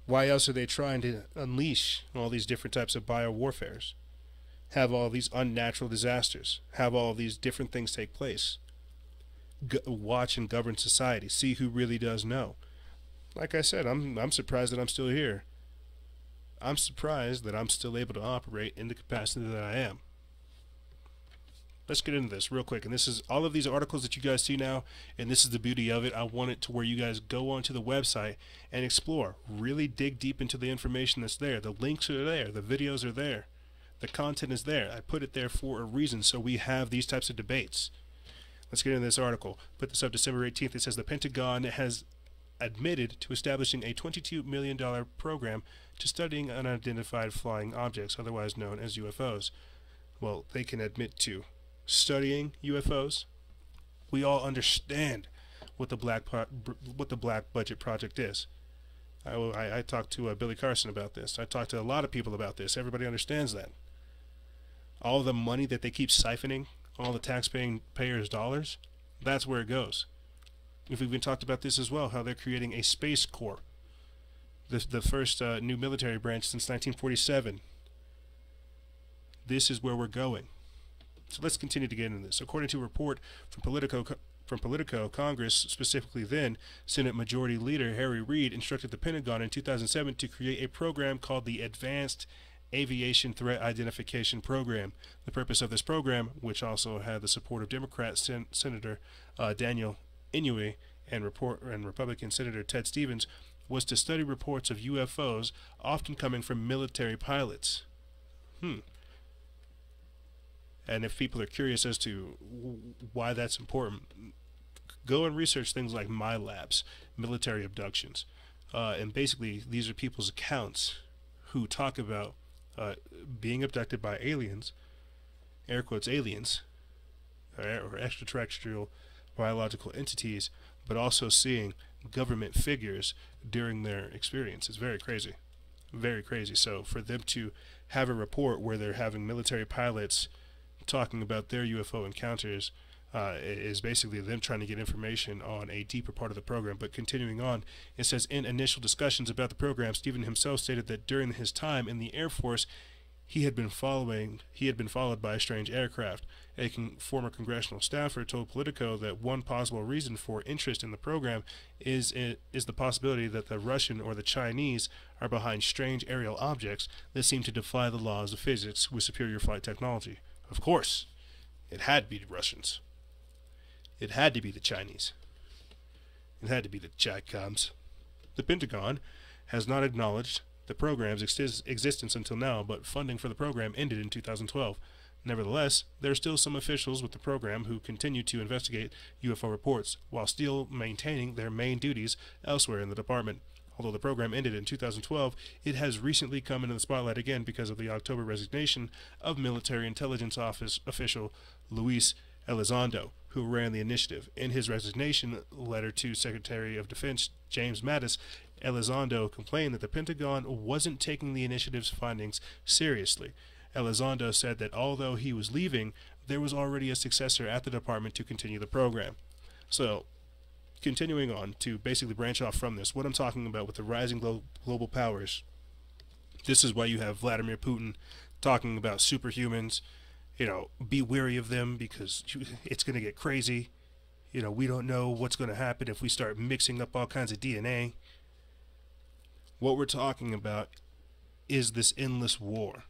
S1: Why else are they trying to unleash all these different types of biowarfares? Have all these unnatural disasters? Have all these different things take place? Watch and govern society. See who really does know. Like I said, I'm surprised that I'm still here. I'm surprised that I'm still able to operate in the capacity that I am. Let's get into this real quick. And this is all of these articles that you guys see now, and this is the beauty of it. I want it to where you guys go onto the website and explore. Really dig deep into the information that's there. The links are there. The videos are there. The content is there. I put it there for a reason, so we have these types of debates. Let's get into this article. Put this up December 18th. It says the Pentagon has admitted to establishing a $22 million program to studying unidentified flying objects, otherwise known as UFOs. Well, they can admit to studying UFOs. We all understand what the black budget project is. I talked to Billy Carson about this. I talked to a lot of people about this. Everybody understands that. All the money that they keep siphoning, all the taxpayers' dollars, that's where it goes. We've even talked about this as well, how they're creating a Space Corps, the first new military branch since 1947. This is where we're going. So let's continue to get into this. According to a report from Politico, Congress, specifically then Senate Majority Leader Harry Reid, instructed the Pentagon in 2007 to create a program called the Advanced Aviation Threat Identification Program. The purpose of this program, which also had the support of Democrat Senator Daniel Inouye and Republican Senator Ted Stevens, was to study reports of UFOs often coming from military pilots. And if people are curious as to why that's important, go and research things like MyLabs, military abductions. And basically, these are people's accounts who talk about being abducted by aliens, air quotes aliens, or extraterrestrial biological entities, but also seeing government figures during their experience. It's very crazy. Very crazy. So for them to have a report where they're having military pilots talking about their UFO encounters is basically them trying to get information on a deeper part of the program. But continuing on, it says, in initial discussions about the program, Stephen himself stated that during his time in the Air Force, he had been followed by a strange aircraft. A former congressional staffer told Politico that one possible reason for interest in the program is the possibility that the Russian or the Chinese are behind strange aerial objects that seem to defy the laws of physics with superior flight technology. Of course, it had to be the Russians. It had to be the Chinese. It had to be the Chi-Coms. The Pentagon has not acknowledged the program's existence until now, but funding for the program ended in 2012. Nevertheless, there are still some officials with the program who continue to investigate UFO reports, while still maintaining their main duties elsewhere in the department. Although the program ended in 2012, it has recently come into the spotlight again because of the October resignation of Military Intelligence Office official Luis Elizondo, who ran the initiative. In his resignation letter to Secretary of Defense James Mattis, Elizondo complained that the Pentagon wasn't taking the initiative's findings seriously. Elizondo said that although he was leaving, there was already a successor at the department to continue the program. So, continuing on to basically branch off from this, what I'm talking about with the rising global powers, this is why you have Vladimir Putin talking about superhumans. Be wary of them because it's going to get crazy. We don't know what's going to happen if we start mixing up all kinds of DNA. What we're talking about is this endless war.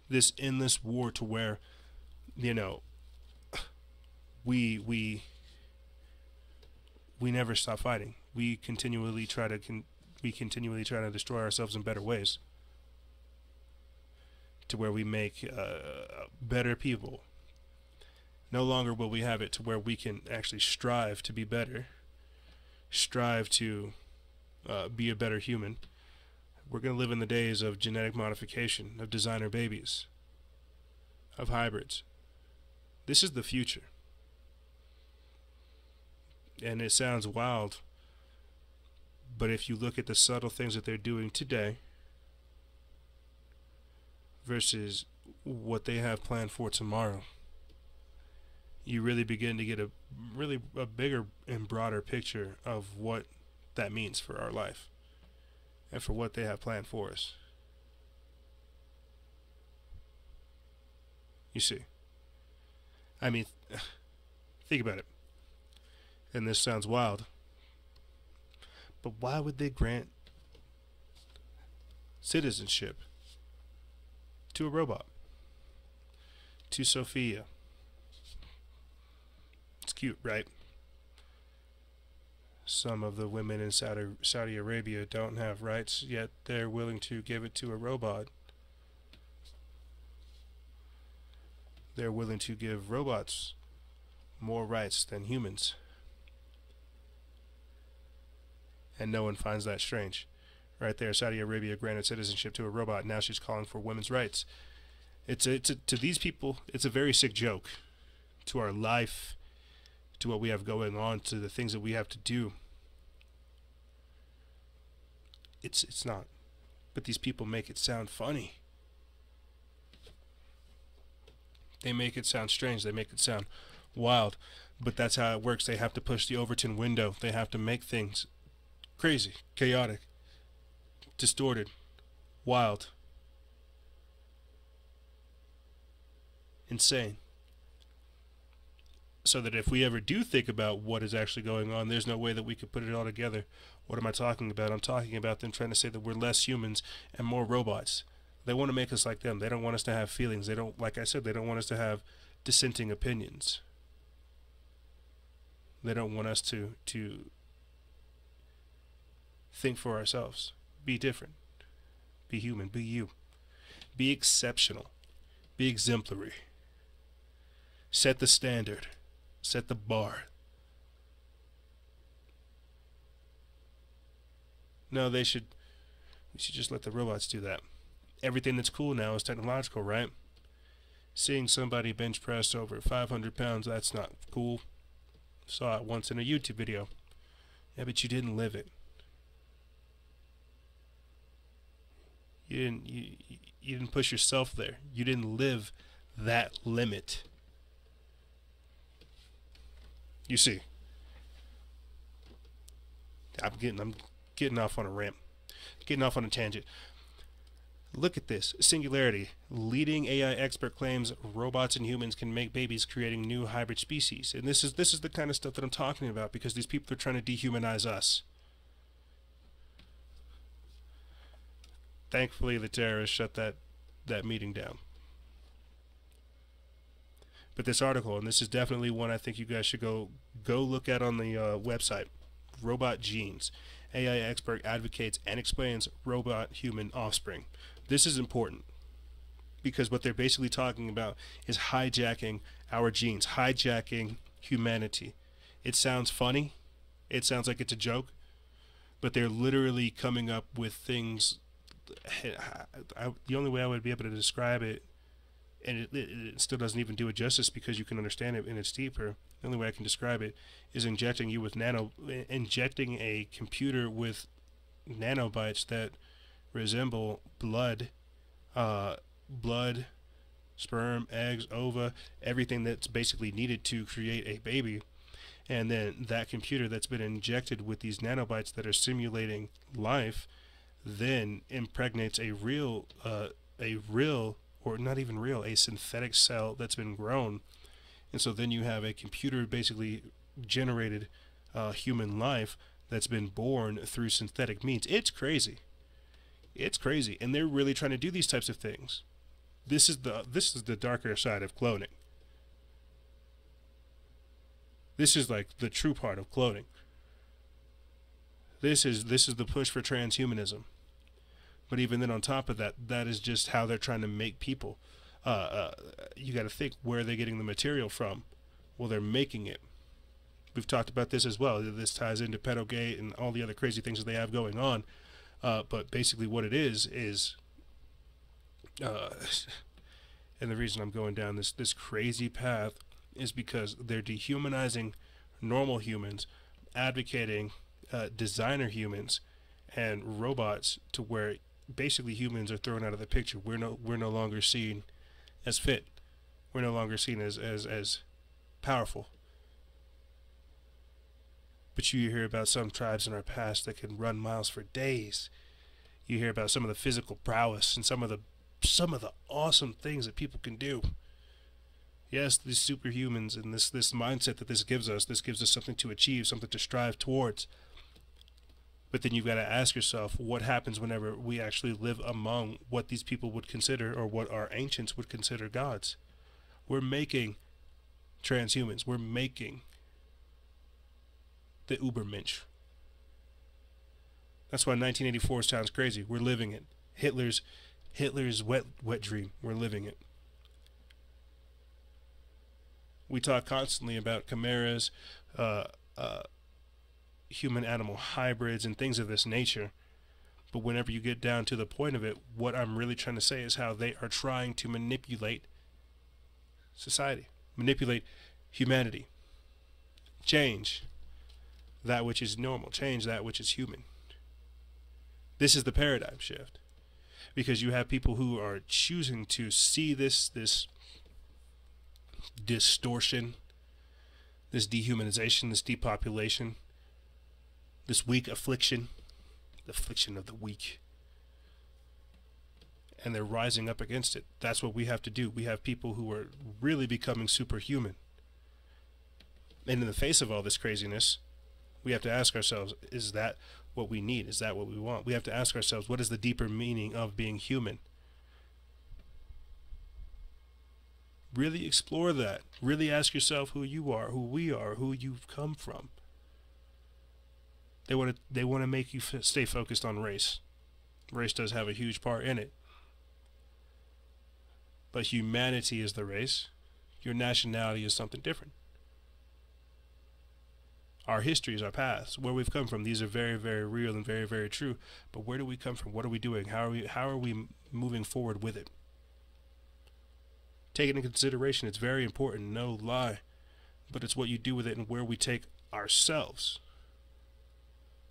S1: This endless war to where, we never stop fighting. We continually try to destroy ourselves in better ways, to where we make better people. No longer will we have it to where we can actually strive to be better, strive to be a better human. We're going to live in the days of genetic modification, of designer babies, of hybrids. This is the future. And it sounds wild, but if you look at the subtle things that they're doing today versus what they have planned for tomorrow, you really begin to get a bigger and broader picture of what that means for our life and for what they have planned for us. You see, I mean, think about it. And this sounds wild, but why would they grant citizenship to a robot, to Sophia? It's cute, right? Some of the women in Saudi Arabia don't have rights, yet they're willing to give it to a robot. They're willing to give robots more rights than humans. And no one finds that strange. Right there, Saudi Arabia granted citizenship to a robot. Now she's calling for women's rights. To these people, it's a very sick joke. To our life, to what we have going on, to the things that we have to do. It's not. But these people make it sound funny. They make it sound strange. They make it sound wild. But that's how it works. They have to push the Overton window. They have to make things crazy, chaotic, distorted, wild, insane. So that if we ever do think about what is actually going on, there's no way that we could put it all together. What am I talking about? I'm talking about them trying to say that we're less humans and more robots. They want to make us like them. They don't want us to have feelings. They don't, like I said, they don't want us to have dissenting opinions. They don't want us to think for ourselves. Be different. Be human. Be you. Be exceptional. Be exemplary. Set the standard. Set the bar. No, we should just let the robots do that. Everything that's cool now is technological, right? Seeing somebody bench press over 500 pounds, that's not cool. Saw it once in a YouTube video. Yeah, but you didn't live it. You didn't push yourself there. You didn't live that limit. You see, I'm getting off on a rant, getting off on a tangent. Look at this. Singularity. Leading AI expert claims robots and humans can make babies, creating new hybrid species. And this is the kind of stuff that I'm talking about, because these people are trying to dehumanize us. Thankfully, the terrorists shut that meeting down. But this article, and this is definitely one I think you guys should go look at on the website, Robot Genes. AI expert advocates and explains robot-human offspring. This is important, because what they're basically talking about is hijacking our genes, hijacking humanity. It sounds funny. It sounds like it's a joke. But they're literally coming up with things. The only way I would be able to describe it, and it still doesn't even do it justice because you can understand it and it's deeper. The only way I can describe it is injecting a computer with nanobytes that resemble blood, sperm, eggs, ova, everything that's basically needed to create a baby. And then that computer that's been injected with these nanobytes that are simulating life then impregnates a real, or not even real, a synthetic cell that's been grown. And so then you have a computer basically generated human life that's been born through synthetic means. It's crazy. It's crazy. And they're really trying to do these types of things. This is the darker side of cloning. This is like the true part of cloning. This is the push for transhumanism. But even then, on top of that, that is just how they're trying to make people. You got to think, where are they getting the material from? Well, they're making it. We've talked about this as well. This ties into PedoGate and all the other crazy things that they have going on. But basically what it is and the reason I'm going down this crazy path is because they're dehumanizing normal humans advocating designer humans and robots to where basically humans are thrown out of the picture. We're no longer seen as fit. We're no longer seen as powerful. But you hear about some tribes in our past that can run miles for days. You hear about some of the physical prowess and some of the awesome things that people can do. Yes, these superhumans and this mindset that this gives us something to achieve, something to strive towards. But then you've got to ask yourself, what happens whenever we actually live among what these people would consider, or what our ancients would consider, gods? We're making transhumans. We're making the Ubermensch. That's why 1984 sounds crazy. We're living it. Hitler's wet dream. We're living it. We talk constantly about chimeras, human-animal hybrids, and things of this nature. But whenever you get down to the point of it, what I'm really trying to say is how they are trying to manipulate society, manipulate humanity, change that which is normal, change that which is human. This is the paradigm shift, because you have people who are choosing to see this distortion, this dehumanization, this depopulation, this weak affliction, the affliction of the weak, and they're rising up against it. That's what we have to do. We have people who are really becoming superhuman. And in the face of all this craziness, we have to ask ourselves, is that what we need? Is that what we want? We have to ask ourselves, what is the deeper meaning of being human? Really explore that. Really ask yourself who you are, who we are, who you've come from. They want to make you stay focused on race. Race does have a huge part in it. But humanity is the race. Your nationality is something different. Our history is our past. Where we've come from, these are very, very real and very, very true. But where do we come from? What are we doing? How are we moving forward with it? Take it into consideration. It's very important, no lie. But it's what you do with it and where we take ourselves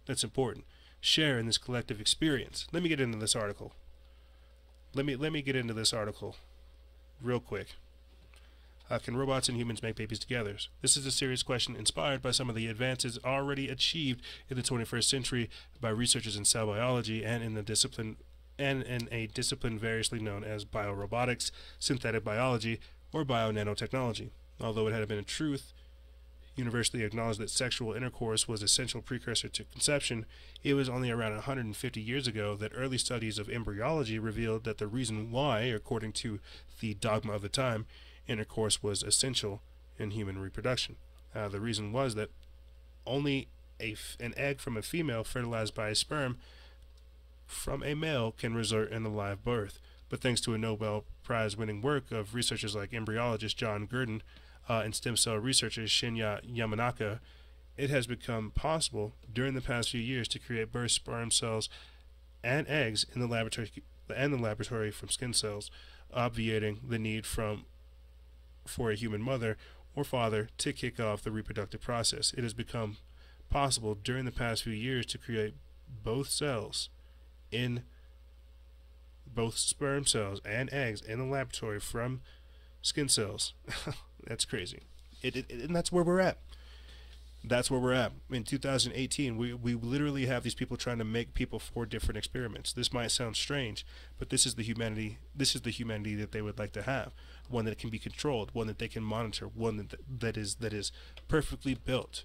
S1: that's important. Share in this collective experience. Let me get into this article. Let me get into this article real quick. Can robots and humans make babies together? This is a serious question inspired by some of the advances already achieved in the 21st century by researchers in cell biology and in a discipline variously known as biorobotics, synthetic biology, or bio-nanotechnology. Although it had been a truth universally acknowledged that sexual intercourse was an essential precursor to conception, it was only around 150 years ago that early studies of embryology revealed that the reason why, according to the dogma of the time, intercourse was essential in human reproduction. The reason was that only an egg from a female fertilized by a sperm from a male can result in a live birth. But thanks to a Nobel Prize winning work of researchers like embryologist John Gurdon and stem cell researcher Shinya Yamanaka, it has become possible during the past few years to create birth sperm cells and eggs in the laboratory from skin cells, obviating the need for a human mother or father to kick off the reproductive process. It has become possible during the past few years to create both sperm cells and eggs in the laboratory from skin cells. That's crazy. And that's where we're at. That's where we're at. In 2018, we literally have these people trying to make people for different experiments. This might sound strange, but this is the humanity that they would like to have. One that can be controlled, one that they can monitor, one that is perfectly built.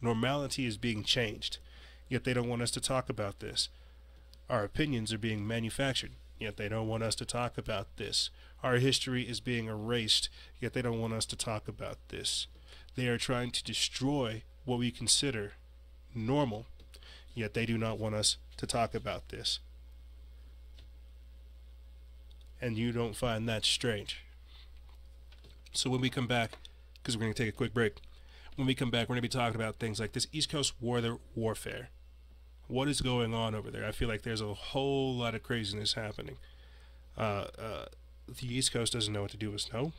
S1: Normality is being changed, yet they don't want us to talk about this. Our opinions are being manufactured, yet they don't want us to talk about this. Our history is being erased, yet they don't want us to talk about this. They are trying to destroy what we consider normal, yet they do not want us to talk about this. And you don't find that strange. So when we come back, because we're going to take a quick break, when we come back, we're going to be talking about things like this East Coast warfare. What is going on over there? I feel like there's a whole lot of craziness happening. The East Coast doesn't know what to do with snow.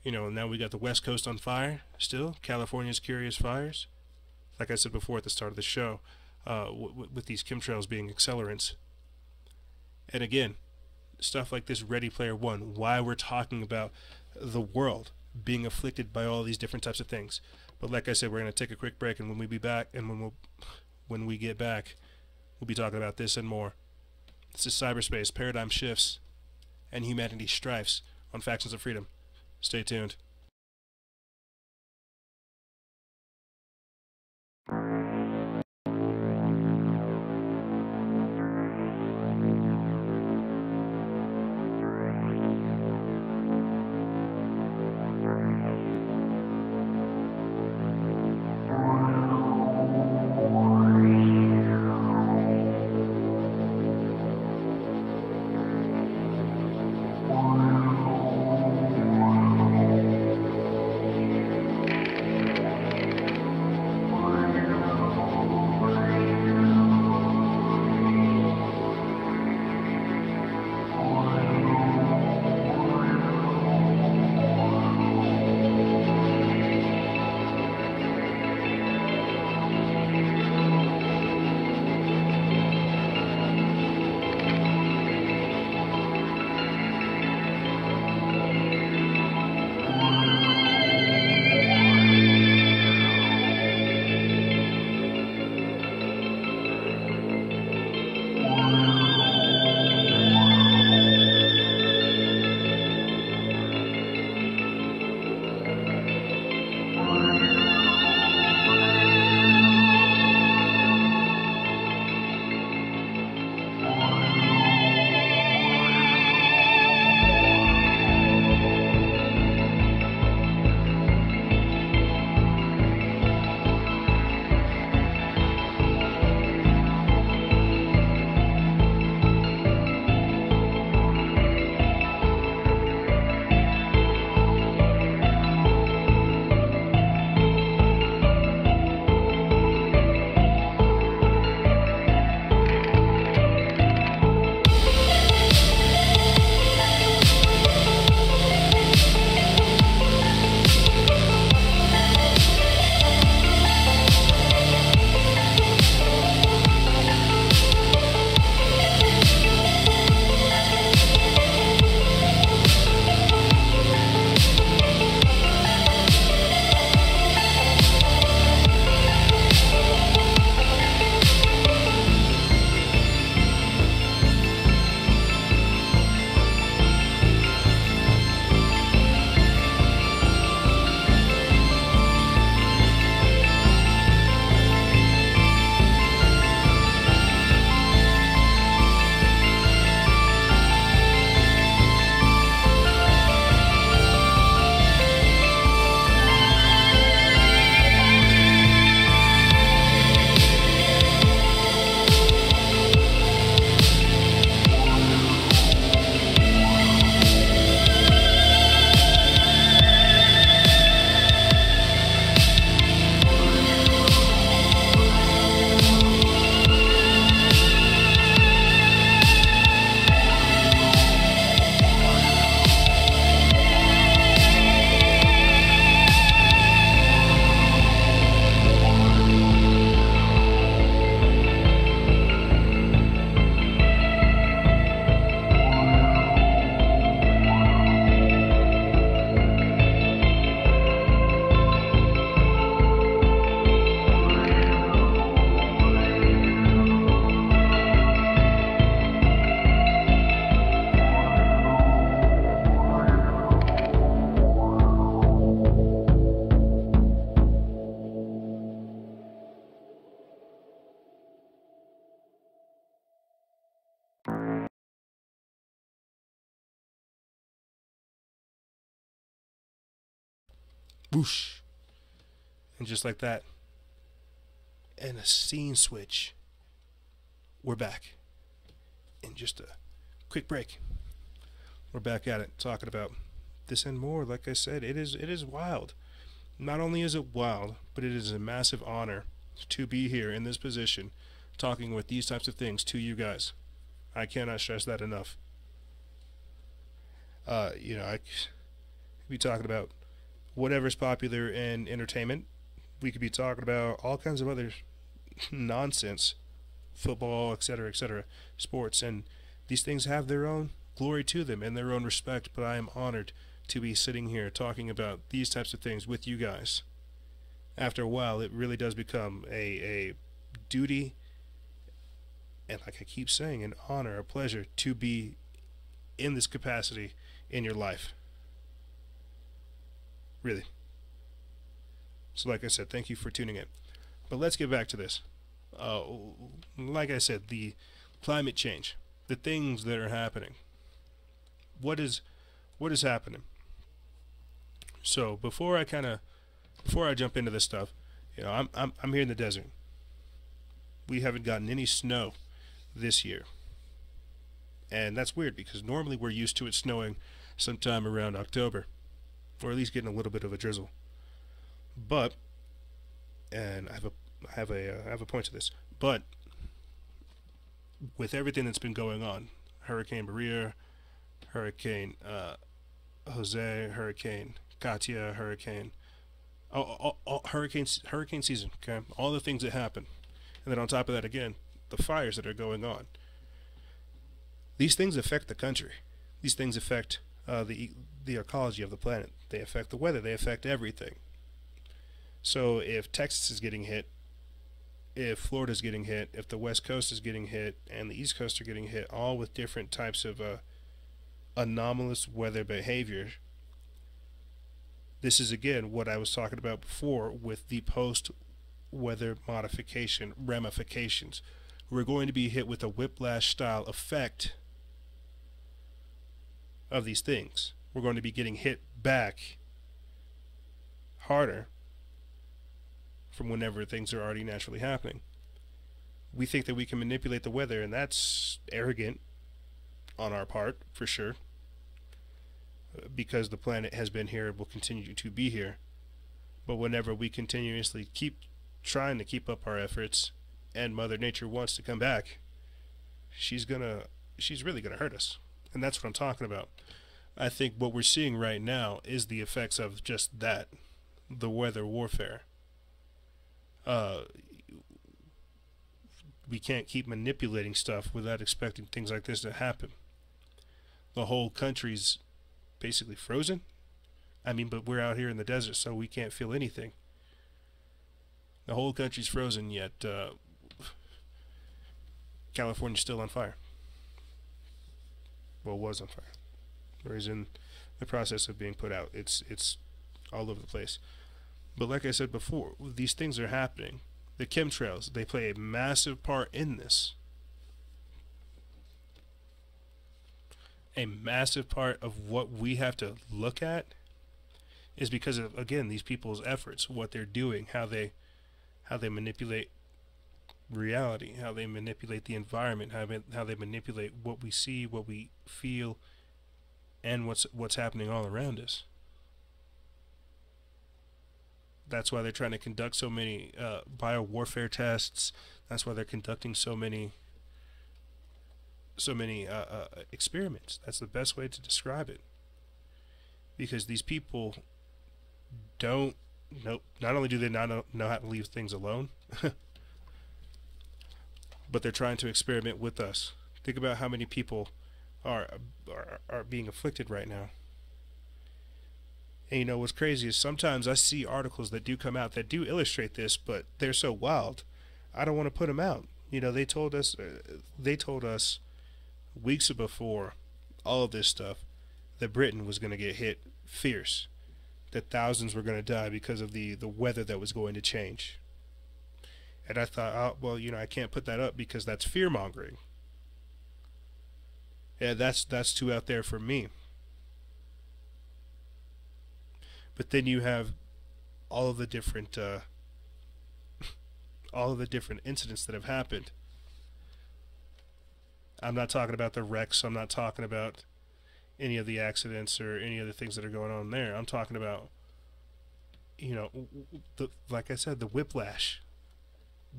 S1: You know, now we got the West Coast on fire still. California's curious fires. Like I said before at the start of the show, with these chemtrails being accelerants. And again, stuff like this Ready Player One, why we're talking about the world being afflicted by all these different types of things. But like I said, we're going to take a quick break, and when we be back, and when we get back, we'll be talking about this and more. This is Cyberspace, Paradigm Shifts, and Humanity Strifes on Factions of Freedom. Stay tuned. Whoosh. And just like that, and a scene switch, we're back. In just a quick break, we're back at it, talking about this and more. Like I said, it is wild. Not only is it wild, but it is a massive honor to be here in this position, talking with these types of things to you guys. I cannot stress that enough. could be talking about whatever's popular in entertainment. We could be talking about all kinds of other nonsense, football, etc., sports, and these things have their own glory to them and their own respect, but I am honored to be sitting here talking about these types of things with you guys. After a while, it really does become a duty, and like I keep saying, an honor, a pleasure to be in this capacity in your life. Really. So like I said, thank you for tuning in. But let's get back to this. Like I said, the climate change, the things that are happening. What is happening? So before I jump into this stuff, I'm here in the desert. We haven't gotten any snow this year. And that's weird because normally we're used to it snowing sometime around October, or at least getting a little bit of a drizzle. But, and I have a point to this. But with everything that's been going on, Hurricane Maria, Hurricane Jose, Hurricane Katia, hurricane season, okay? All the things that happen. And then on top of that, again, the fires that are going on. These things affect the country. These things affect the ecology of the planet. They affect the weather. They affect everything. So if Texas is getting hit, if Florida's getting hit, if the West Coast is getting hit, and the East Coast are getting hit, all with different types of anomalous weather behavior, this is again what I was talking about before with the post-weather modification ramifications. We're going to be hit with a whiplash style effect of these things. We're going to be getting hit back harder from whenever things are already naturally happening. We think that we can manipulate the weather, and that's arrogant on our part, for sure, because the planet has been here and will continue to be here. But whenever we continuously keep trying to keep up our efforts and Mother Nature wants to come back, she's really gonna hurt us. And that's what I'm talking about. I think what we're seeing right now is the effects of just that, the weather warfare. We can't keep manipulating stuff without expecting things like this to happen. The whole country's basically frozen. I mean, but we're out here in the desert, so we can't feel anything. The whole country's frozen, yet California's still on fire. Well, was on fire. Or is in the process of being put out. It's all over the place. But like I said before, these things are happening. The chemtrails, they play a massive part in this. A massive part of what we have to look at is because of, again, these people's efforts, what they're doing, how they manipulate reality, how they manipulate the environment, how they manipulate what we see, what we feel, and what's happening all around us. That's why they're trying to conduct so many biowarfare tests. That's why they're conducting so many experiments. That's the best way to describe it. Because these people not only do they not know how to leave things alone, but they're trying to experiment with us. Think about how many people are being afflicted right now. And you know what's crazy is sometimes I see articles that do come out that do illustrate this, but they're so wild, I don't want to put them out. You know, they told us weeks before all of this stuff that Britain was going to get hit fierce, that thousands were going to die because of the weather that was going to change. And I thought, oh, well, you know, I can't put that up because that's fear-mongering. Yeah, that's too out there for me. But then you have all of the different incidents that have happened. I'm not talking about the wrecks. I'm not talking about any of the accidents or any of the things that are going on there. I'm talking about, you know, like I said, the whiplash.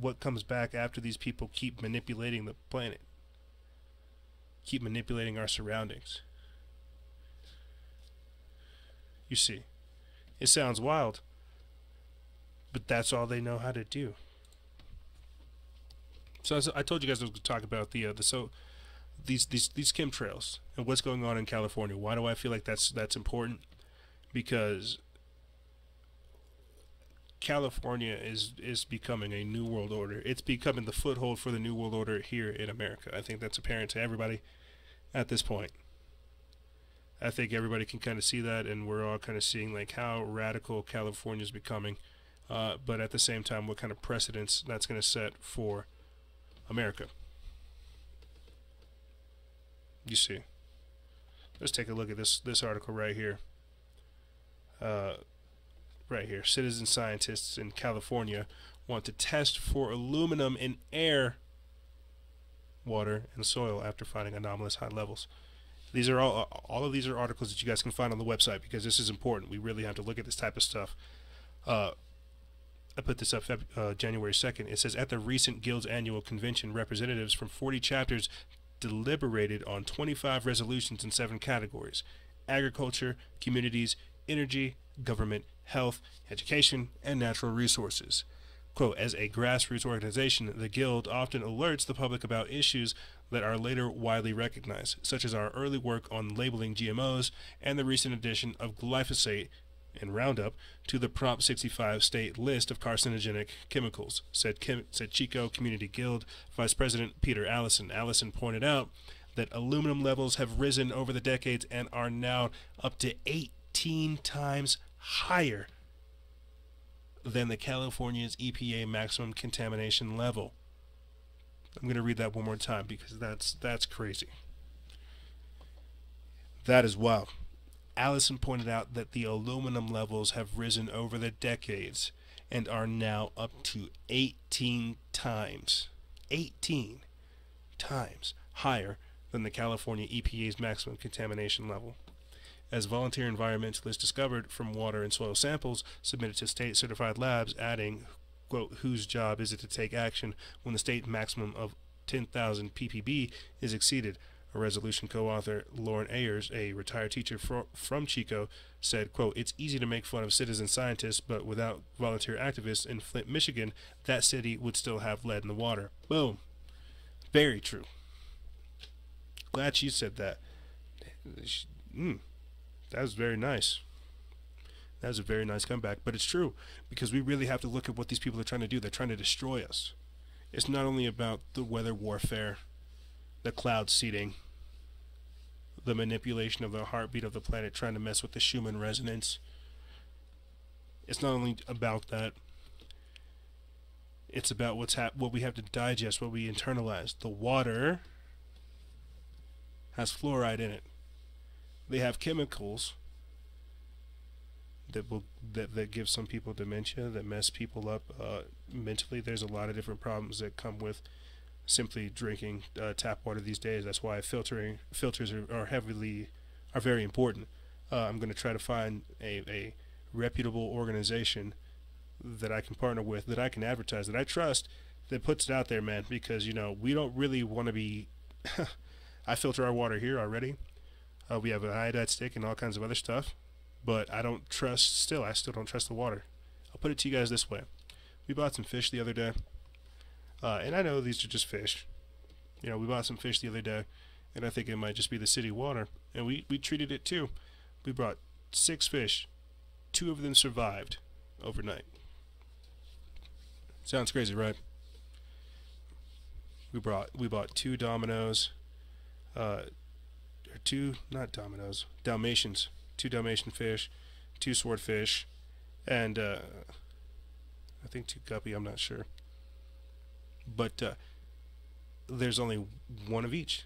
S1: What comes back after these people keep manipulating the planet, keep manipulating our surroundings. You see, it sounds wild, but that's all they know how to do. So I told you guys I was going to talk about these chemtrails and what's going on in California. Why do I feel like that's important? Because California is becoming a new world order. It's becoming the foothold for the new world order here in America. I think that's apparent to everybody at this point. I think everybody can kind of see that, and we're all kind of seeing like how radical California is becoming, but at the same time, what kind of precedents that's going to set for America. You see. Let's take a look at this article right here. Right here. Citizen scientists in California want to test for aluminum in air, water, and soil after finding anomalous high levels. These are all of these are articles that you guys can find on the website, because this is important. We really have to look at this type of stuff. I put this up January 2nd. It says, at the recent Guild's annual convention, representatives from 40 chapters deliberated on 25 resolutions in 7 categories: agriculture, communities, energy, government, health, education, and natural resources. Quote, as a grassroots organization, the Guild often alerts the public about issues that are later widely recognized, such as our early work on labeling GMOs and the recent addition of glyphosate and Roundup to the Prop 65 state list of carcinogenic chemicals, said Chico Community Guild Vice President Peter Allison. Allison pointed out that aluminum levels have risen over the decades and are now up to 18 times higher than the California's EPA maximum contamination level. I'm going to read that one more time because that's crazy. That is wild. Allison pointed out that the aluminum levels have risen over the decades and are now up to 18 times higher than the California EPA's maximum contamination level. As volunteer environmentalists discovered from water and soil samples submitted to state-certified labs, adding, quote, whose job is it to take action when the state maximum of 10,000 ppb is exceeded? A resolution co-author, Lauren Ayers, a retired teacher from Chico, said, quote, it's easy to make fun of citizen scientists, but without volunteer activists in Flint, Michigan, that city would still have lead in the water. Boom. Very true. Glad she said that. That was very nice. That was a very nice comeback. But it's true, because we really have to look at what these people are trying to do. They're trying to destroy us. It's not only about the weather warfare, the cloud seeding, the manipulation of the heartbeat of the planet, trying to mess with the Schumann resonance. It's not only about that. It's about what we have to digest, what we internalize. The water has fluoride in it. They have chemicals that give some people dementia, that mess people up mentally. There's a lot of different problems that come with simply drinking tap water these days. That's why filters are very important. I'm going to try to find a reputable organization that I can partner with, that I can advertise, that I trust, that puts it out there, man, because, you know, we don't really want to be I filter our water here already. We have an iodide stick and all kinds of other stuff, but I still don't trust the water. I'll put it to you guys this way. We bought some fish the other day, and I know these are just fish. You know, we bought some fish the other day, and I think it might just be the city water, and we treated it too. We brought 6 fish. 2 of them survived overnight. Sounds crazy, right? We bought 2 Dominoes, Dalmatians, 2 Dalmatian fish, 2 swordfish, and I think 2 guppy, I'm not sure. But there's only 1 of each.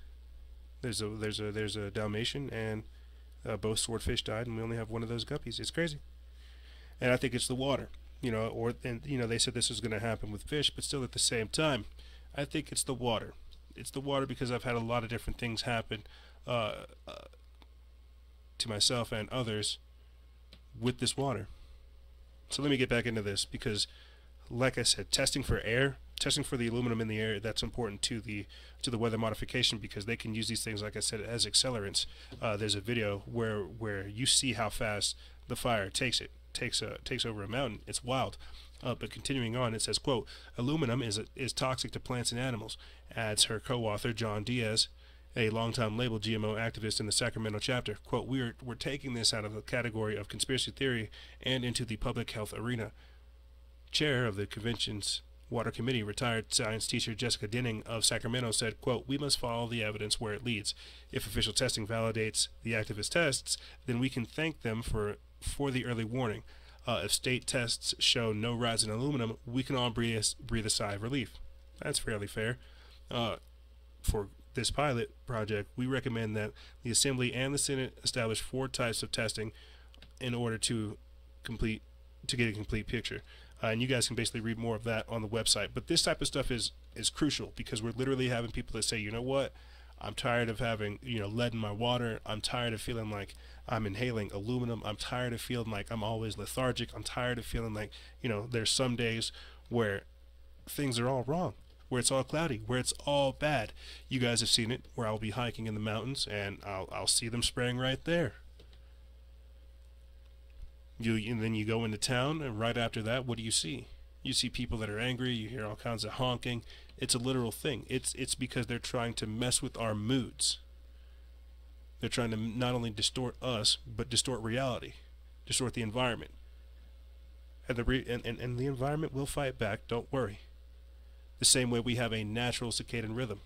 S1: There's a Dalmatian, and both swordfish died, and we only have 1 of those guppies. It's crazy. And I think it's the water, you know, they said this was going to happen with fish, but still at the same time, I think it's the water. It's the water because I've had a lot of different things happen to myself and others with this water. So let me get back into this, because like I said, testing for air, testing for the aluminum in the air, that's important to the weather modification, because they can use these things, like I said, as accelerants. There's a video where you see how fast the fire takes over a mountain. It's wild. But continuing on, it says, quote, aluminum is toxic to plants and animals, adds her co-author John Diaz, a longtime labeled GMO activist in the Sacramento chapter. Quote, we're taking this out of the category of conspiracy theory and into the public health arena. Chair of the convention's Water Committee, retired science teacher Jessica Denning of Sacramento, said, quote, we must follow the evidence where it leads. If official testing validates the activist tests, then we can thank them for the early warning. If state tests show no rise in aluminum, we can all breathe a sigh of relief. That's fairly fair. For this pilot project, we recommend that the Assembly and the Senate establish 4 types of testing in order to get a complete picture. And you guys can basically read more of that on the website. But this type of stuff is crucial, because we're literally having people that say, you know what, I'm tired of having lead in my water. I'm tired of feeling like I'm inhaling aluminum. I'm tired of feeling like I'm always lethargic. I'm tired of feeling like there's some days where things are all wrong, where it's all cloudy, where it's all bad. You guys have seen it, where I'll be hiking in the mountains and I'll see them spraying right there. And then you go into town, and right after that, what do you see? You see people that are angry. You hear all kinds of honking. It's a literal thing. It's because they're trying to mess with our moods. They're trying to not only distort us, but distort reality, distort the environment. And the environment will fight back. Don't worry. The same way we have a natural circadian rhythm.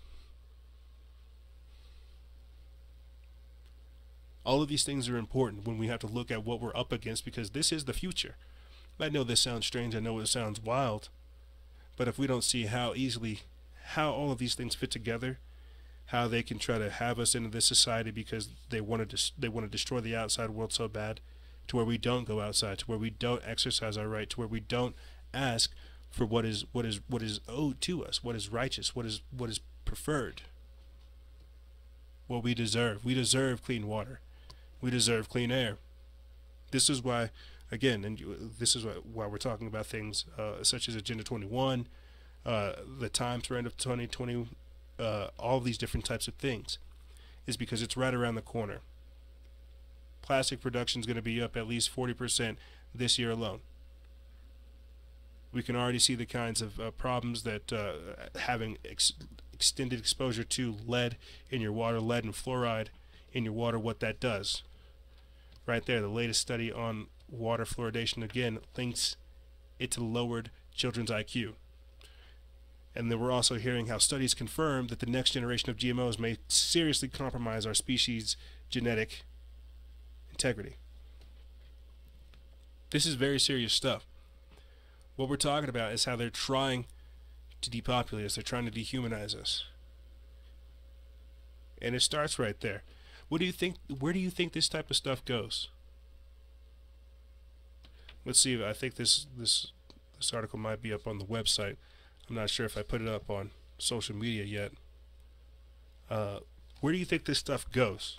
S1: All of these things are important when we have to look at what we're up against, because this is the future. I know this sounds strange. I know it sounds wild. But if we don't see how all of these things fit together, how they can try to have us into this society because they want to destroy the outside world so bad, to where we don't go outside, to where we don't exercise our right, to where we don't ask for what is owed to us, what is righteous, what is preferred, what we deserve. We deserve clean water. We deserve clean air. This is why, again, this is why we're talking about things such as Agenda 21, the time thread of 2020, all these different types of things, is because it's right around the corner. Plastic production is going to be up at least 40% this year alone. We can already see the kinds of problems that having extended exposure to lead in your water, lead and fluoride in your water, what that does. Right there, the latest study on water fluoridation, again, links it to lowered children's IQ. And then we're also hearing how studies confirm that the next generation of GMOs may seriously compromise our species' genetic integrity. This is very serious stuff. What we're talking about is how they're trying to depopulate us. They're trying to dehumanize us. And it starts right there. What do you think? Where do you think this type of stuff goes? Let's see. I think this article might be up on the website. I'm not sure if I put it up on social media yet. Where do you think this stuff goes?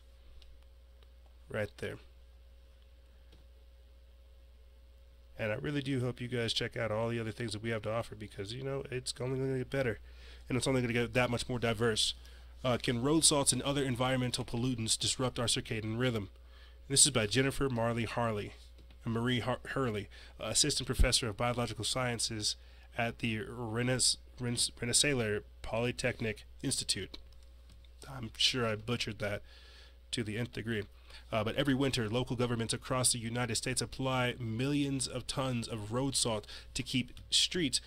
S1: Right there. And I really do hope you guys check out all the other things that we have to offer, because it's only going to get better, and it's only going to get that much more diverse. Can road salts and other environmental pollutants disrupt our circadian rhythm? This is by Jennifer Marie Hurley, assistant professor of biological sciences at the Rensselaer Polytechnic Institute. I'm sure I butchered that to the nth degree. But every winter, local governments across the United States apply millions of tons of road salt to keep streets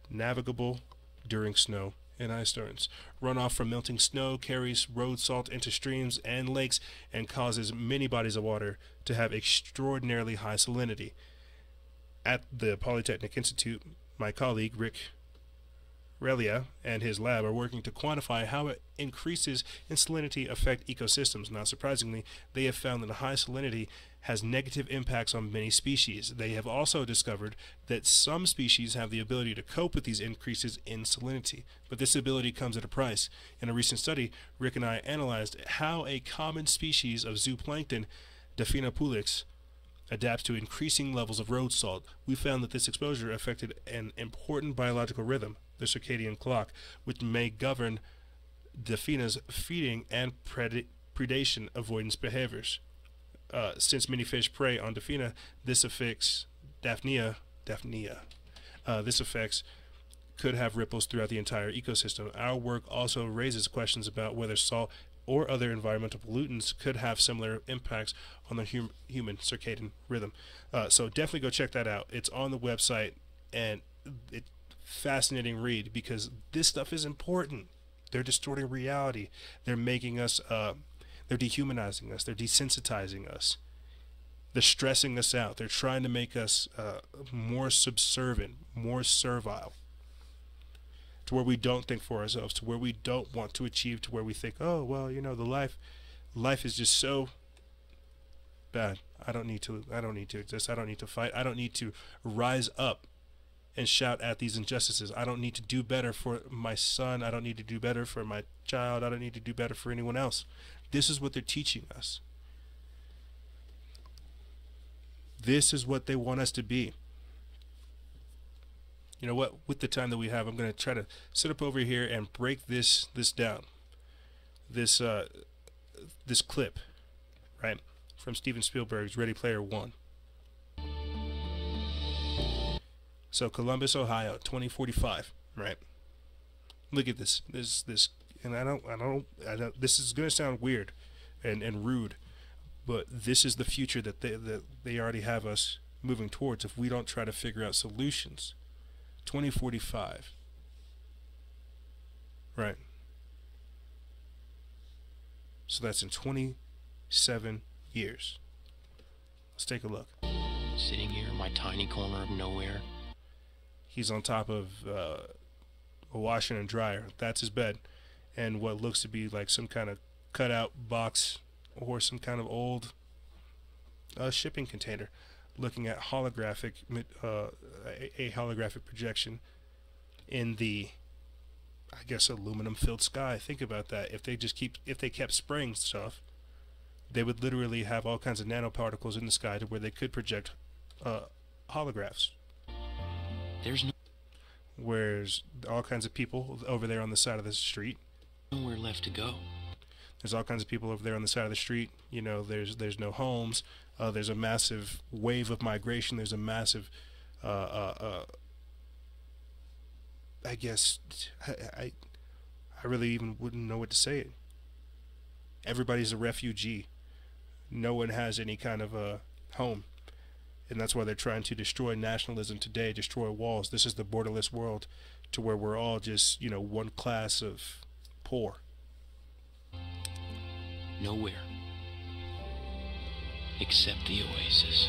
S1: navigable during snow and ice storms. Runoff from melting snow carries road salt into streams and lakes and causes many bodies of water to have extraordinarily high salinity. At the Polytechnic Institute, my colleague Rick Relia and his lab are working to quantify how increases in salinity affect ecosystems. Not surprisingly, they have found that high salinity has negative impacts on many species. They have also discovered that some species have the ability to cope with these increases in salinity, but this ability comes at a price. In a recent study, Rick and I analyzed how a common species of zooplankton, Delphinopulix, adapts to increasing levels of road salt. We found that this exposure affected an important biological rhythm, the circadian clock, which may govern Daphne's feeding and predation avoidance behaviors. Since many fish prey on Daphne, this affects this affects could have ripples throughout the entire ecosystem. Our work also raises questions about whether salt or other environmental pollutants could have similar impacts on the human circadian rhythm. So definitely go check that out. It's on the website, and it's fascinating read because this stuff is important. They're distorting reality. They're making us, they're dehumanizing us. They're desensitizing us. They're stressing us out. They're trying to make us more subservient, more servile, to where we don't think for ourselves, to where we don't want to achieve, to where we think, oh, well, you know, the life is just so bad. I don't need to exist. I don't need to fight. I don't need to rise up and shout at these injustices. I don't need to do better for my son. I don't need to do better for my child. I don't need to do better for anyone else. This is what they're teaching us. This is what they want us to be. You know what? With the time that we have, I'm going to try to sit up over here and break this down. This clip, right, from Steven Spielberg's Ready Player One. So Columbus, Ohio, 2045, right? Look at this, and I don't. This is going to sound weird, and rude, but this is the future that they already have us moving towards if we don't try to figure out solutions. 2045, right? So that's in 27 years. Let's take a look.
S3: Sitting here in my tiny corner of nowhere.
S1: He's on top of a washer and dryer. That's his bed, and what looks to be like some kind of cutout box or some kind of old shipping container, looking at holographic a holographic projection in the, I guess, aluminum filled sky. Think about that. If they kept spraying stuff, they would literally have all kinds of nanoparticles in the sky to where they could project holographs. Where's all kinds of people over there on the side of the street.
S3: Nowhere left to go.
S1: There's all kinds of people over there on the side of the street. You know, there's no homes. There's a massive wave of migration. There's a massive, I guess, I really even wouldn't know what to say. Everybody's a refugee. No one has any kind of a home. And that's why they're trying to destroy nationalism today, destroy walls. This is the borderless world, to where we're all just, you know, one class of poor.
S3: Nowhere. Except the oasis.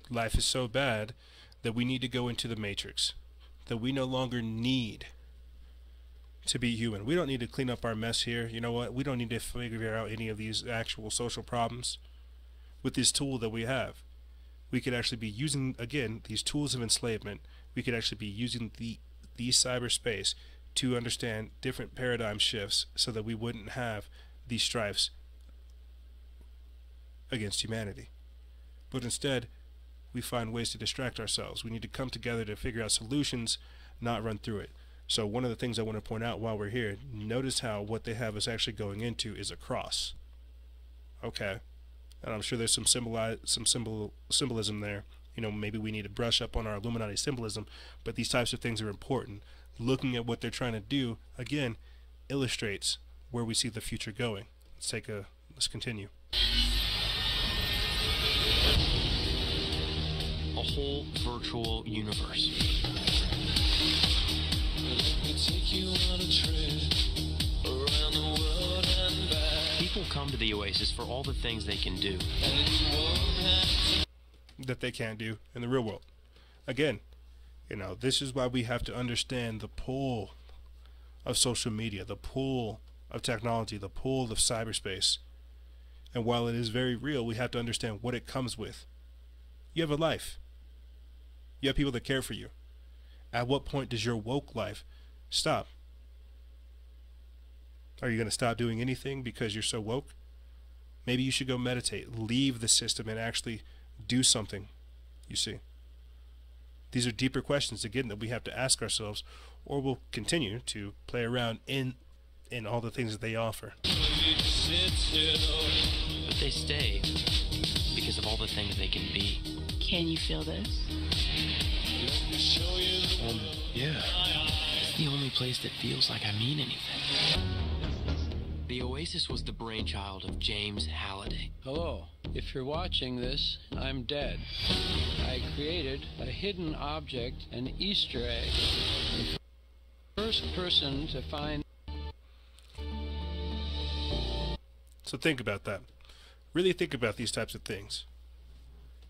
S1: Life is so bad that we need to go into the matrix. That we no longer need to be human. We don't need to clean up our mess here. You know what? We don't need to figure out any of these actual social problems. With this tool that we have, we could actually be using, again, these tools of enslavement. We could actually be using the cyberspace to understand different paradigm shifts so that we wouldn't have these strifes against humanity. But instead, we find ways to distract ourselves. We need to come together to figure out solutions, not run through it. So one of the things I want to point out while we're here, notice how what they have us actually going into is a cross. Okay. And I'm sure there's some symbolism there. You know, maybe we need to brush up on our Illuminati symbolism, but these types of things are important. Looking at what they're trying to do, again, illustrates where we see the future going. Let's continue.
S3: A whole virtual universe.
S12: Take you on a trip around the world and back.
S3: People come to the Oasis for all the things they can do
S1: that they can't do in the real world. Again, you know, this is why we have to understand the pull of social media, the pull of technology, the pull of cyberspace. And while it is very real, we have to understand what it comes with. You have a life. You have people that care for you. At what point does your woke life stop? Are you going to stop doing anything because you're so woke? Maybe you should go meditate, leave the system, and actually do something, you see. These are deeper questions, again, that we have to ask ourselves, or we'll continue to play around in all the things that they offer.
S3: But they stay because of all the things they can be.
S6: Can you feel this?
S3: Yeah. It's the only place that feels like I mean anything. The Oasis was the brainchild of James Halliday.
S5: Hello. If you're watching this, I'm dead. I created a hidden object, an Easter egg. The first person to find...
S1: So think about that. Really think about these types of things.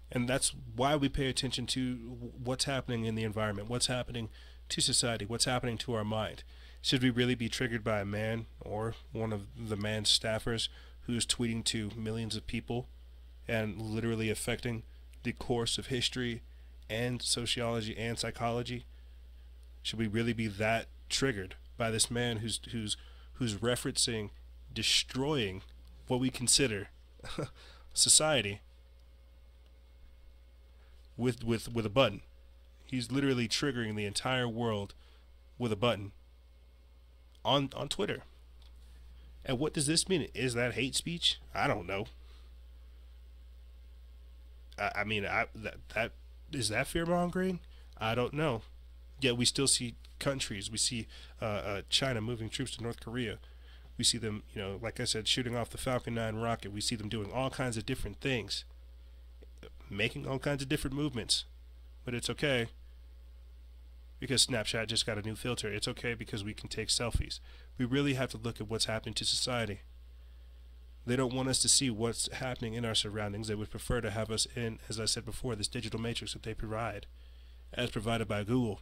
S1: And that's why we pay attention to what's happening in the environment, what's happening to society, what's happening to our mind. Should we really be triggered by a man or one of the man's staffers who's tweeting to millions of people and literally affecting the course of history and sociology and psychology? Should we really be that triggered by this man who's referencing destroying what we consider society with a button? He's literally triggering the entire world with a button on Twitter. And what does this mean? Is that hate speech? I don't know. I mean, that is that fear mongering? I don't know. Yet we still see countries. We see China moving troops to North Korea. We see them, like I said, shooting off the Falcon 9 rocket. We see them doing all kinds of different things, making all kinds of different movements. But it's okay because Snapchat just got a new filter. It's okay because we can take selfies. We really have to look at what's happening to society. They don't want us to see what's happening in our surroundings. They would prefer to have us in, as I said before, this digital matrix that they provide, as provided by Google.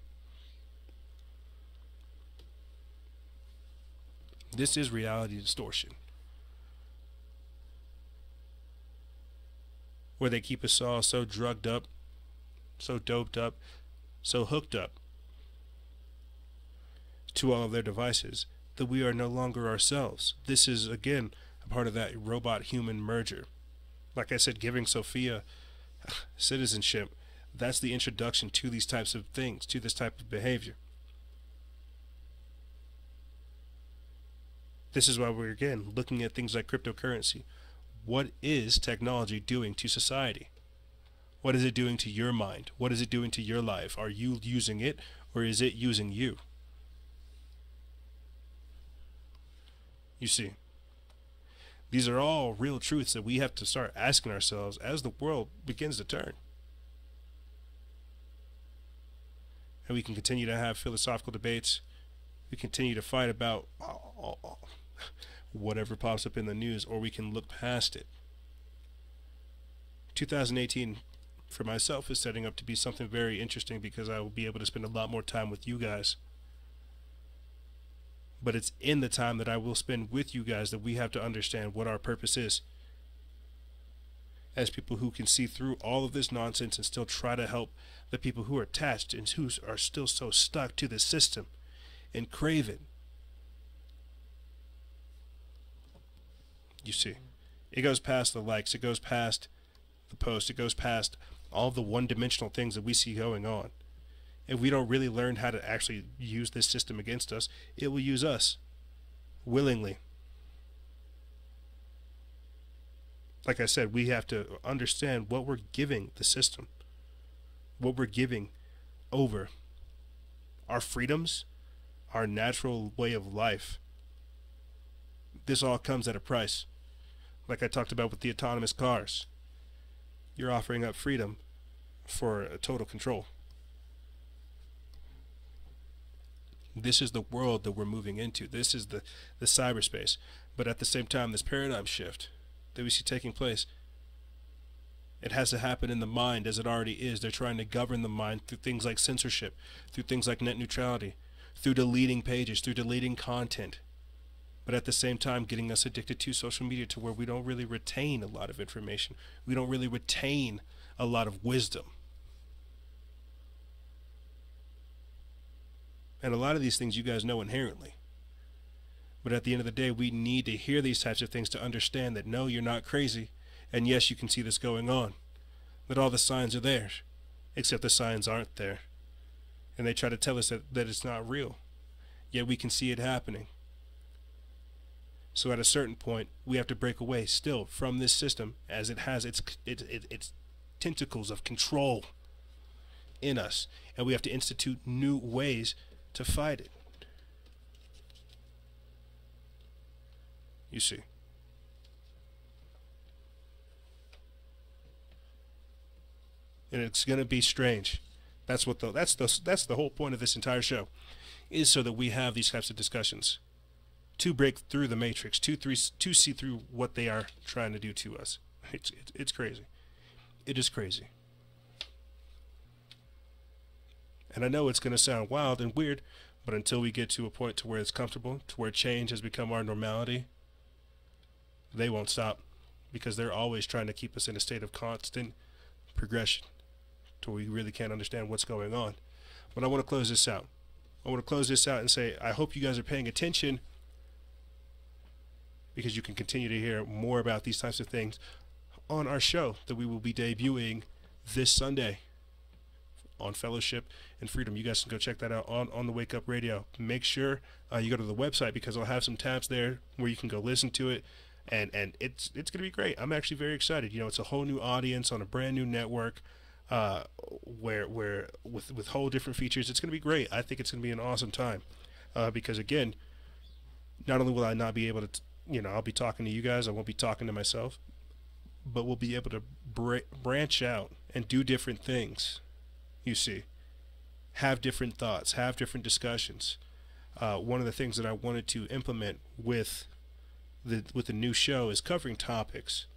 S1: This is reality distortion, where they keep us all so drugged up, so doped up, so hooked up to all of their devices that we are no longer ourselves. This is, again, a part of that robot-human merger. Like I said, giving Sophia citizenship, that's the introduction to these types of things, to this type of behavior. This is why we're, again, looking at things like cryptocurrency. What is technology doing to society? What is it doing to your mind? What is it doing to your life? Are you using it, or is it using you? You see, these are all real truths that we have to start asking ourselves as the world begins to turn. And we can continue to have philosophical debates. We continue to fight about whatever pops up in the news, or we can look past it. 2018 for myself is setting up to be something very interesting because I will be able to spend a lot more time with you guys. But it's in the time that I will spend with you guys that we have to understand what our purpose is. As people who can see through all of this nonsense and still try to help the people who are attached and who are still so stuck to the system and crave it. You see, it goes past the likes, it goes past the post, it goes past all the one-dimensional things that we see going on. If we don't really learn how to actually use this system against us, it will use us willingly. Like I said, we have to understand what we're giving the system, what we're giving over our freedoms, our natural way of life. This all comes at a price. Like I talked about with the autonomous cars. You're offering up freedom for a total control. This is the world that we're moving into. This is the cyberspace. But at the same time, this paradigm shift that we see taking place, it has to happen in the mind as it already is. They're trying to govern the mind through things like censorship, through things like net neutrality, through deleting pages, through deleting content. But at the same time, getting us addicted to social media to where we don't really retain a lot of information. We don't really retain a lot of wisdom. And a lot of these things you guys know inherently. But at the end of the day, we need to hear these types of things to understand that no, you're not crazy. And yes, you can see this going on. That all the signs are there. Except the signs aren't there. And they try to tell us that it's not real. Yet we can see it happening. So at a certain point, we have to break away still from this system, as it has its tentacles of control in us. And we have to institute new ways to fight it. You see. And it's going to be strange. That's the whole point of this entire show, is so that we have these types of discussions to break through the matrix, to see through what they are trying to do to us. It's crazy. It is crazy. And I know it's going to sound wild and weird, but until we get to a point to where it's comfortable, to where change has become our normality, they won't stop, because they're always trying to keep us in a state of constant progression, till we really can't understand what's going on. But I want to close this out. I want to close this out and say, I hope you guys are paying attention, because you can continue to hear more about these types of things on our show that we will be debuting this Sunday on Fellowship and Freedom. You guys can go check that out on the Wake Up Radio. Make sure you go to the website, because I'll have some tabs there where you can go listen to it, and it's going to be great. I'm actually very excited. You know, it's a whole new audience on a brand new network, where with whole different features. It's going to be great. I think it's going to be an awesome time, because again, not only will I not be able to, I'll be talking to you guys, I won't be talking to myself, but we'll be able to branch out and do different things. You see, have different thoughts, have different discussions. One of the things that I wanted to implement with the new show is covering topics,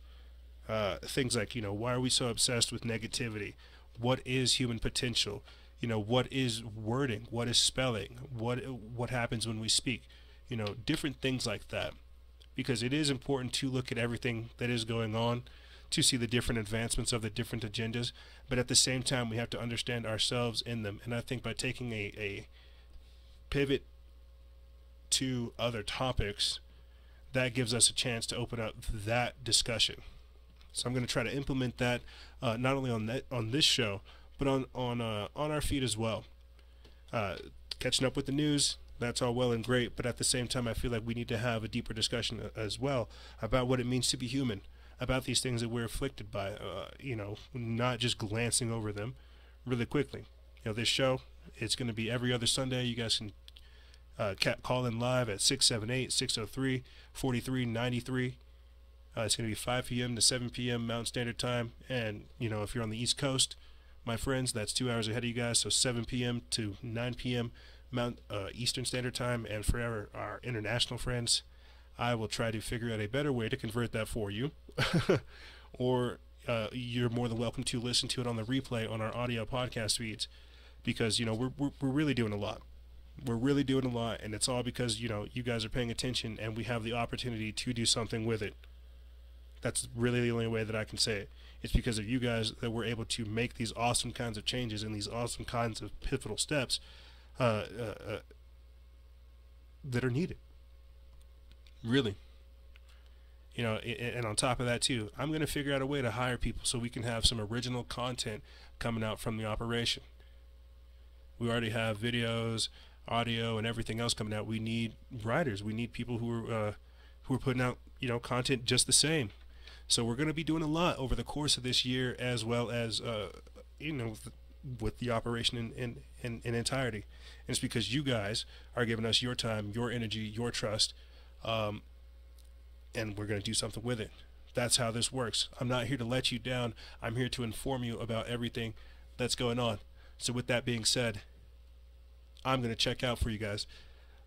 S1: things like, why are we so obsessed with negativity? What is human potential? What is wording? What is spelling? What happens when we speak? Different things like that, because it is important to look at everything that is going on, to see the different advancements of the different agendas, but at the same time we have to understand ourselves in them. And I think by taking a pivot to other topics, that gives us a chance to open up that discussion. So I'm going to try to implement that, not only on this show, but on our feed as well. Catching up with the news, that's all well and great, but at the same time I feel like we need to have a deeper discussion as well about what it means to be human, about these things that we're afflicted by, not just glancing over them really quickly. This show, it's going to be every other Sunday. You guys can call in live at 678-603-4393. It's going to be 5 p.m. to 7 p.m. Mountain Standard Time. And, if you're on the East Coast, my friends, that's 2 hours ahead of you guys. So 7 p.m. to 9 p.m. Eastern Standard Time. And for our international friends, I will try to figure out a better way to convert that for you. Or you're more than welcome to listen to it on the replay on our audio podcast feeds, because, we're really doing a lot. We're really doing a lot, and it's all because, you guys are paying attention, and we have the opportunity to do something with it. That's really the only way that I can say it. It's because of you guys that we're able to make these awesome kinds of changes and these awesome kinds of pivotal steps that are needed. Really. And on top of that too, I'm going to figure out a way to hire people so we can have some original content coming out from the operation. We already have videos, audio, and everything else coming out. We need writers. We need people who are putting out, content just the same. So we're going to be doing a lot over the course of this year, as well as, with the operation in entirety. And it's because you guys are giving us your time, your energy, your trust, and we're going to do something with it. That's how this works. I'm not here to let you down. I'm here to inform you about everything that's going on. So with that being said, I'm going to check out for you guys.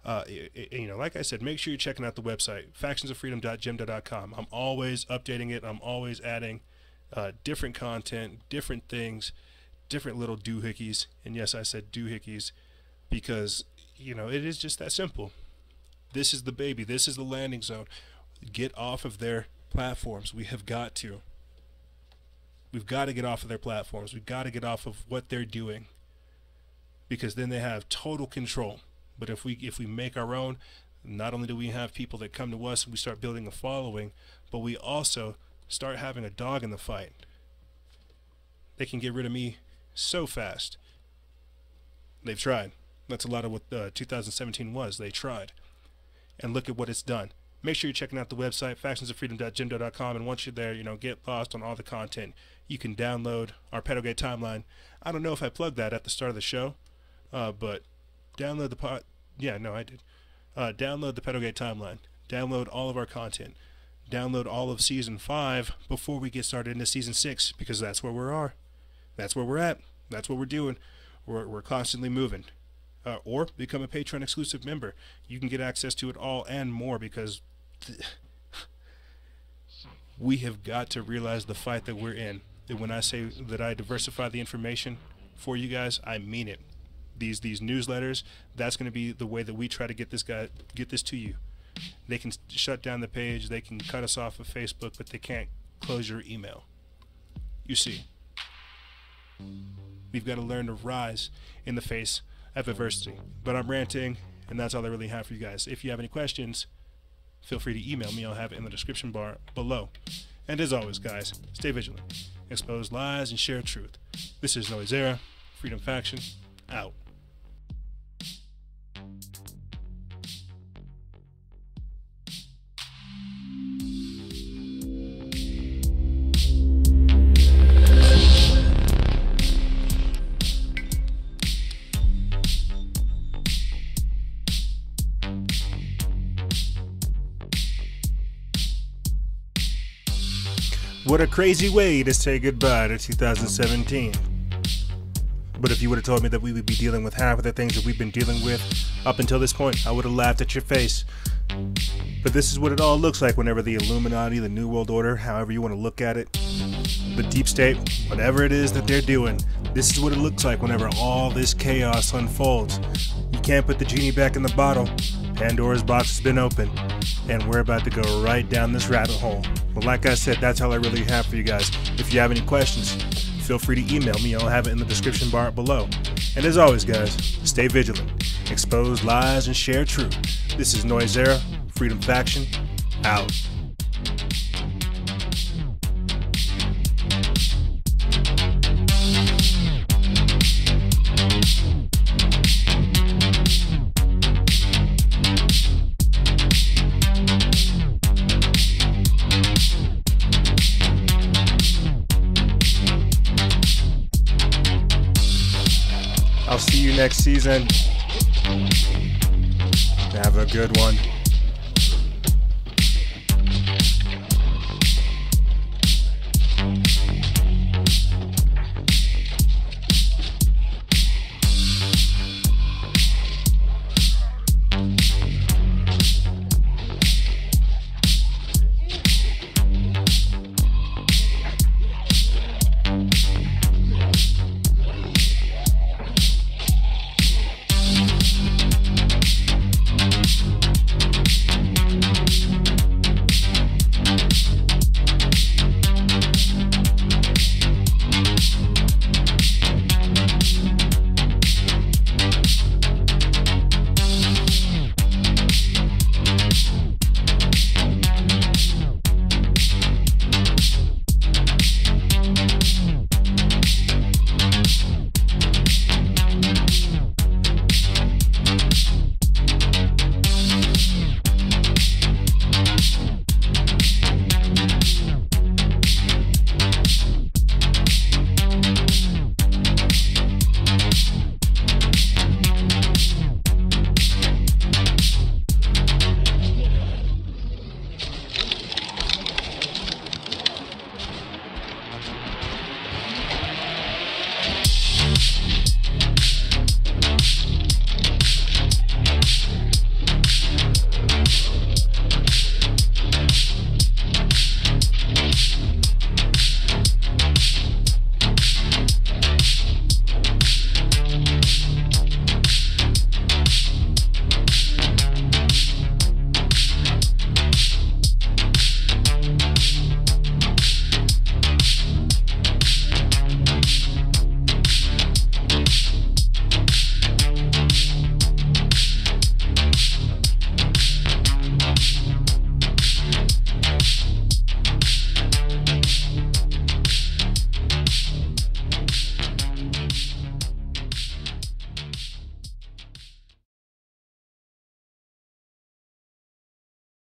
S1: Like I said, make sure you're checking out the website, factionsoffreedom.gemda.com. I'm always updating it. I'm always adding different content, different things, different little doohickeys. And yes, I said doohickeys because, it is just that simple. This is the baby. This is the landing zone. Get off of their platforms. We have got to. We've got to get off of their platforms. We've got to get off of what they're doing, because then they have total control. But if we make our own, not only do we have people that come to us and we start building a following, but we also start having a dog in the fight. They can get rid of me so fast. They've tried. That's a lot of what 2017 was. They tried. And look at what it's done. Make sure you're checking out the website, factionsofreedom.jimdo.com, and once you're there, get lost on all the content. You can download our PedoGate timeline. I don't know if I plugged that at the start of the show, but download the download the PedoGate timeline. Download all of our content. Download all of Season 5 before we get started into Season 6, because that's where we are. That's where we're at. That's what we're doing. We're constantly moving. Or become a Patreon exclusive member. You can get access to it all and more, because we have got to realize the fight that we're in. And when I say that I diversify the information for you guys, I mean it. These newsletters, that's going to be the way that we try to get this to you. They can shut down the page, they can cut us off of Facebook, but they can't close your email. You see, we've got to learn to rise in the face of adversity. But I'm ranting, and that's all I really have for you guys. If you have any questions, feel free to email me. I'll have it in the description bar below. And as always, guys, stay vigilant, expose lies, and share truth. This is Noise Era, Freedom Faction, out. What a crazy way to say goodbye to 2017. But if you would have told me that we would be dealing with half of the things that we've been dealing with up until this point, I would have laughed at your face. But this is what it all looks like whenever the Illuminati, the New World Order, however you want to look at it, the deep state, whatever it is that they're doing, this is what it looks like whenever all this chaos unfolds. You can't put the genie back in the bottle. Pandora's box has been opened, and we're about to go right down this rabbit hole. Well, like I said, that's all I really have for you guys. If you have any questions, feel free to email me. I'll have it in the description bar below. And as always, guys, stay vigilant, expose lies, and share truth. This is Noise Era, Freedom Faction, out. I'll see you next season. Have a good one.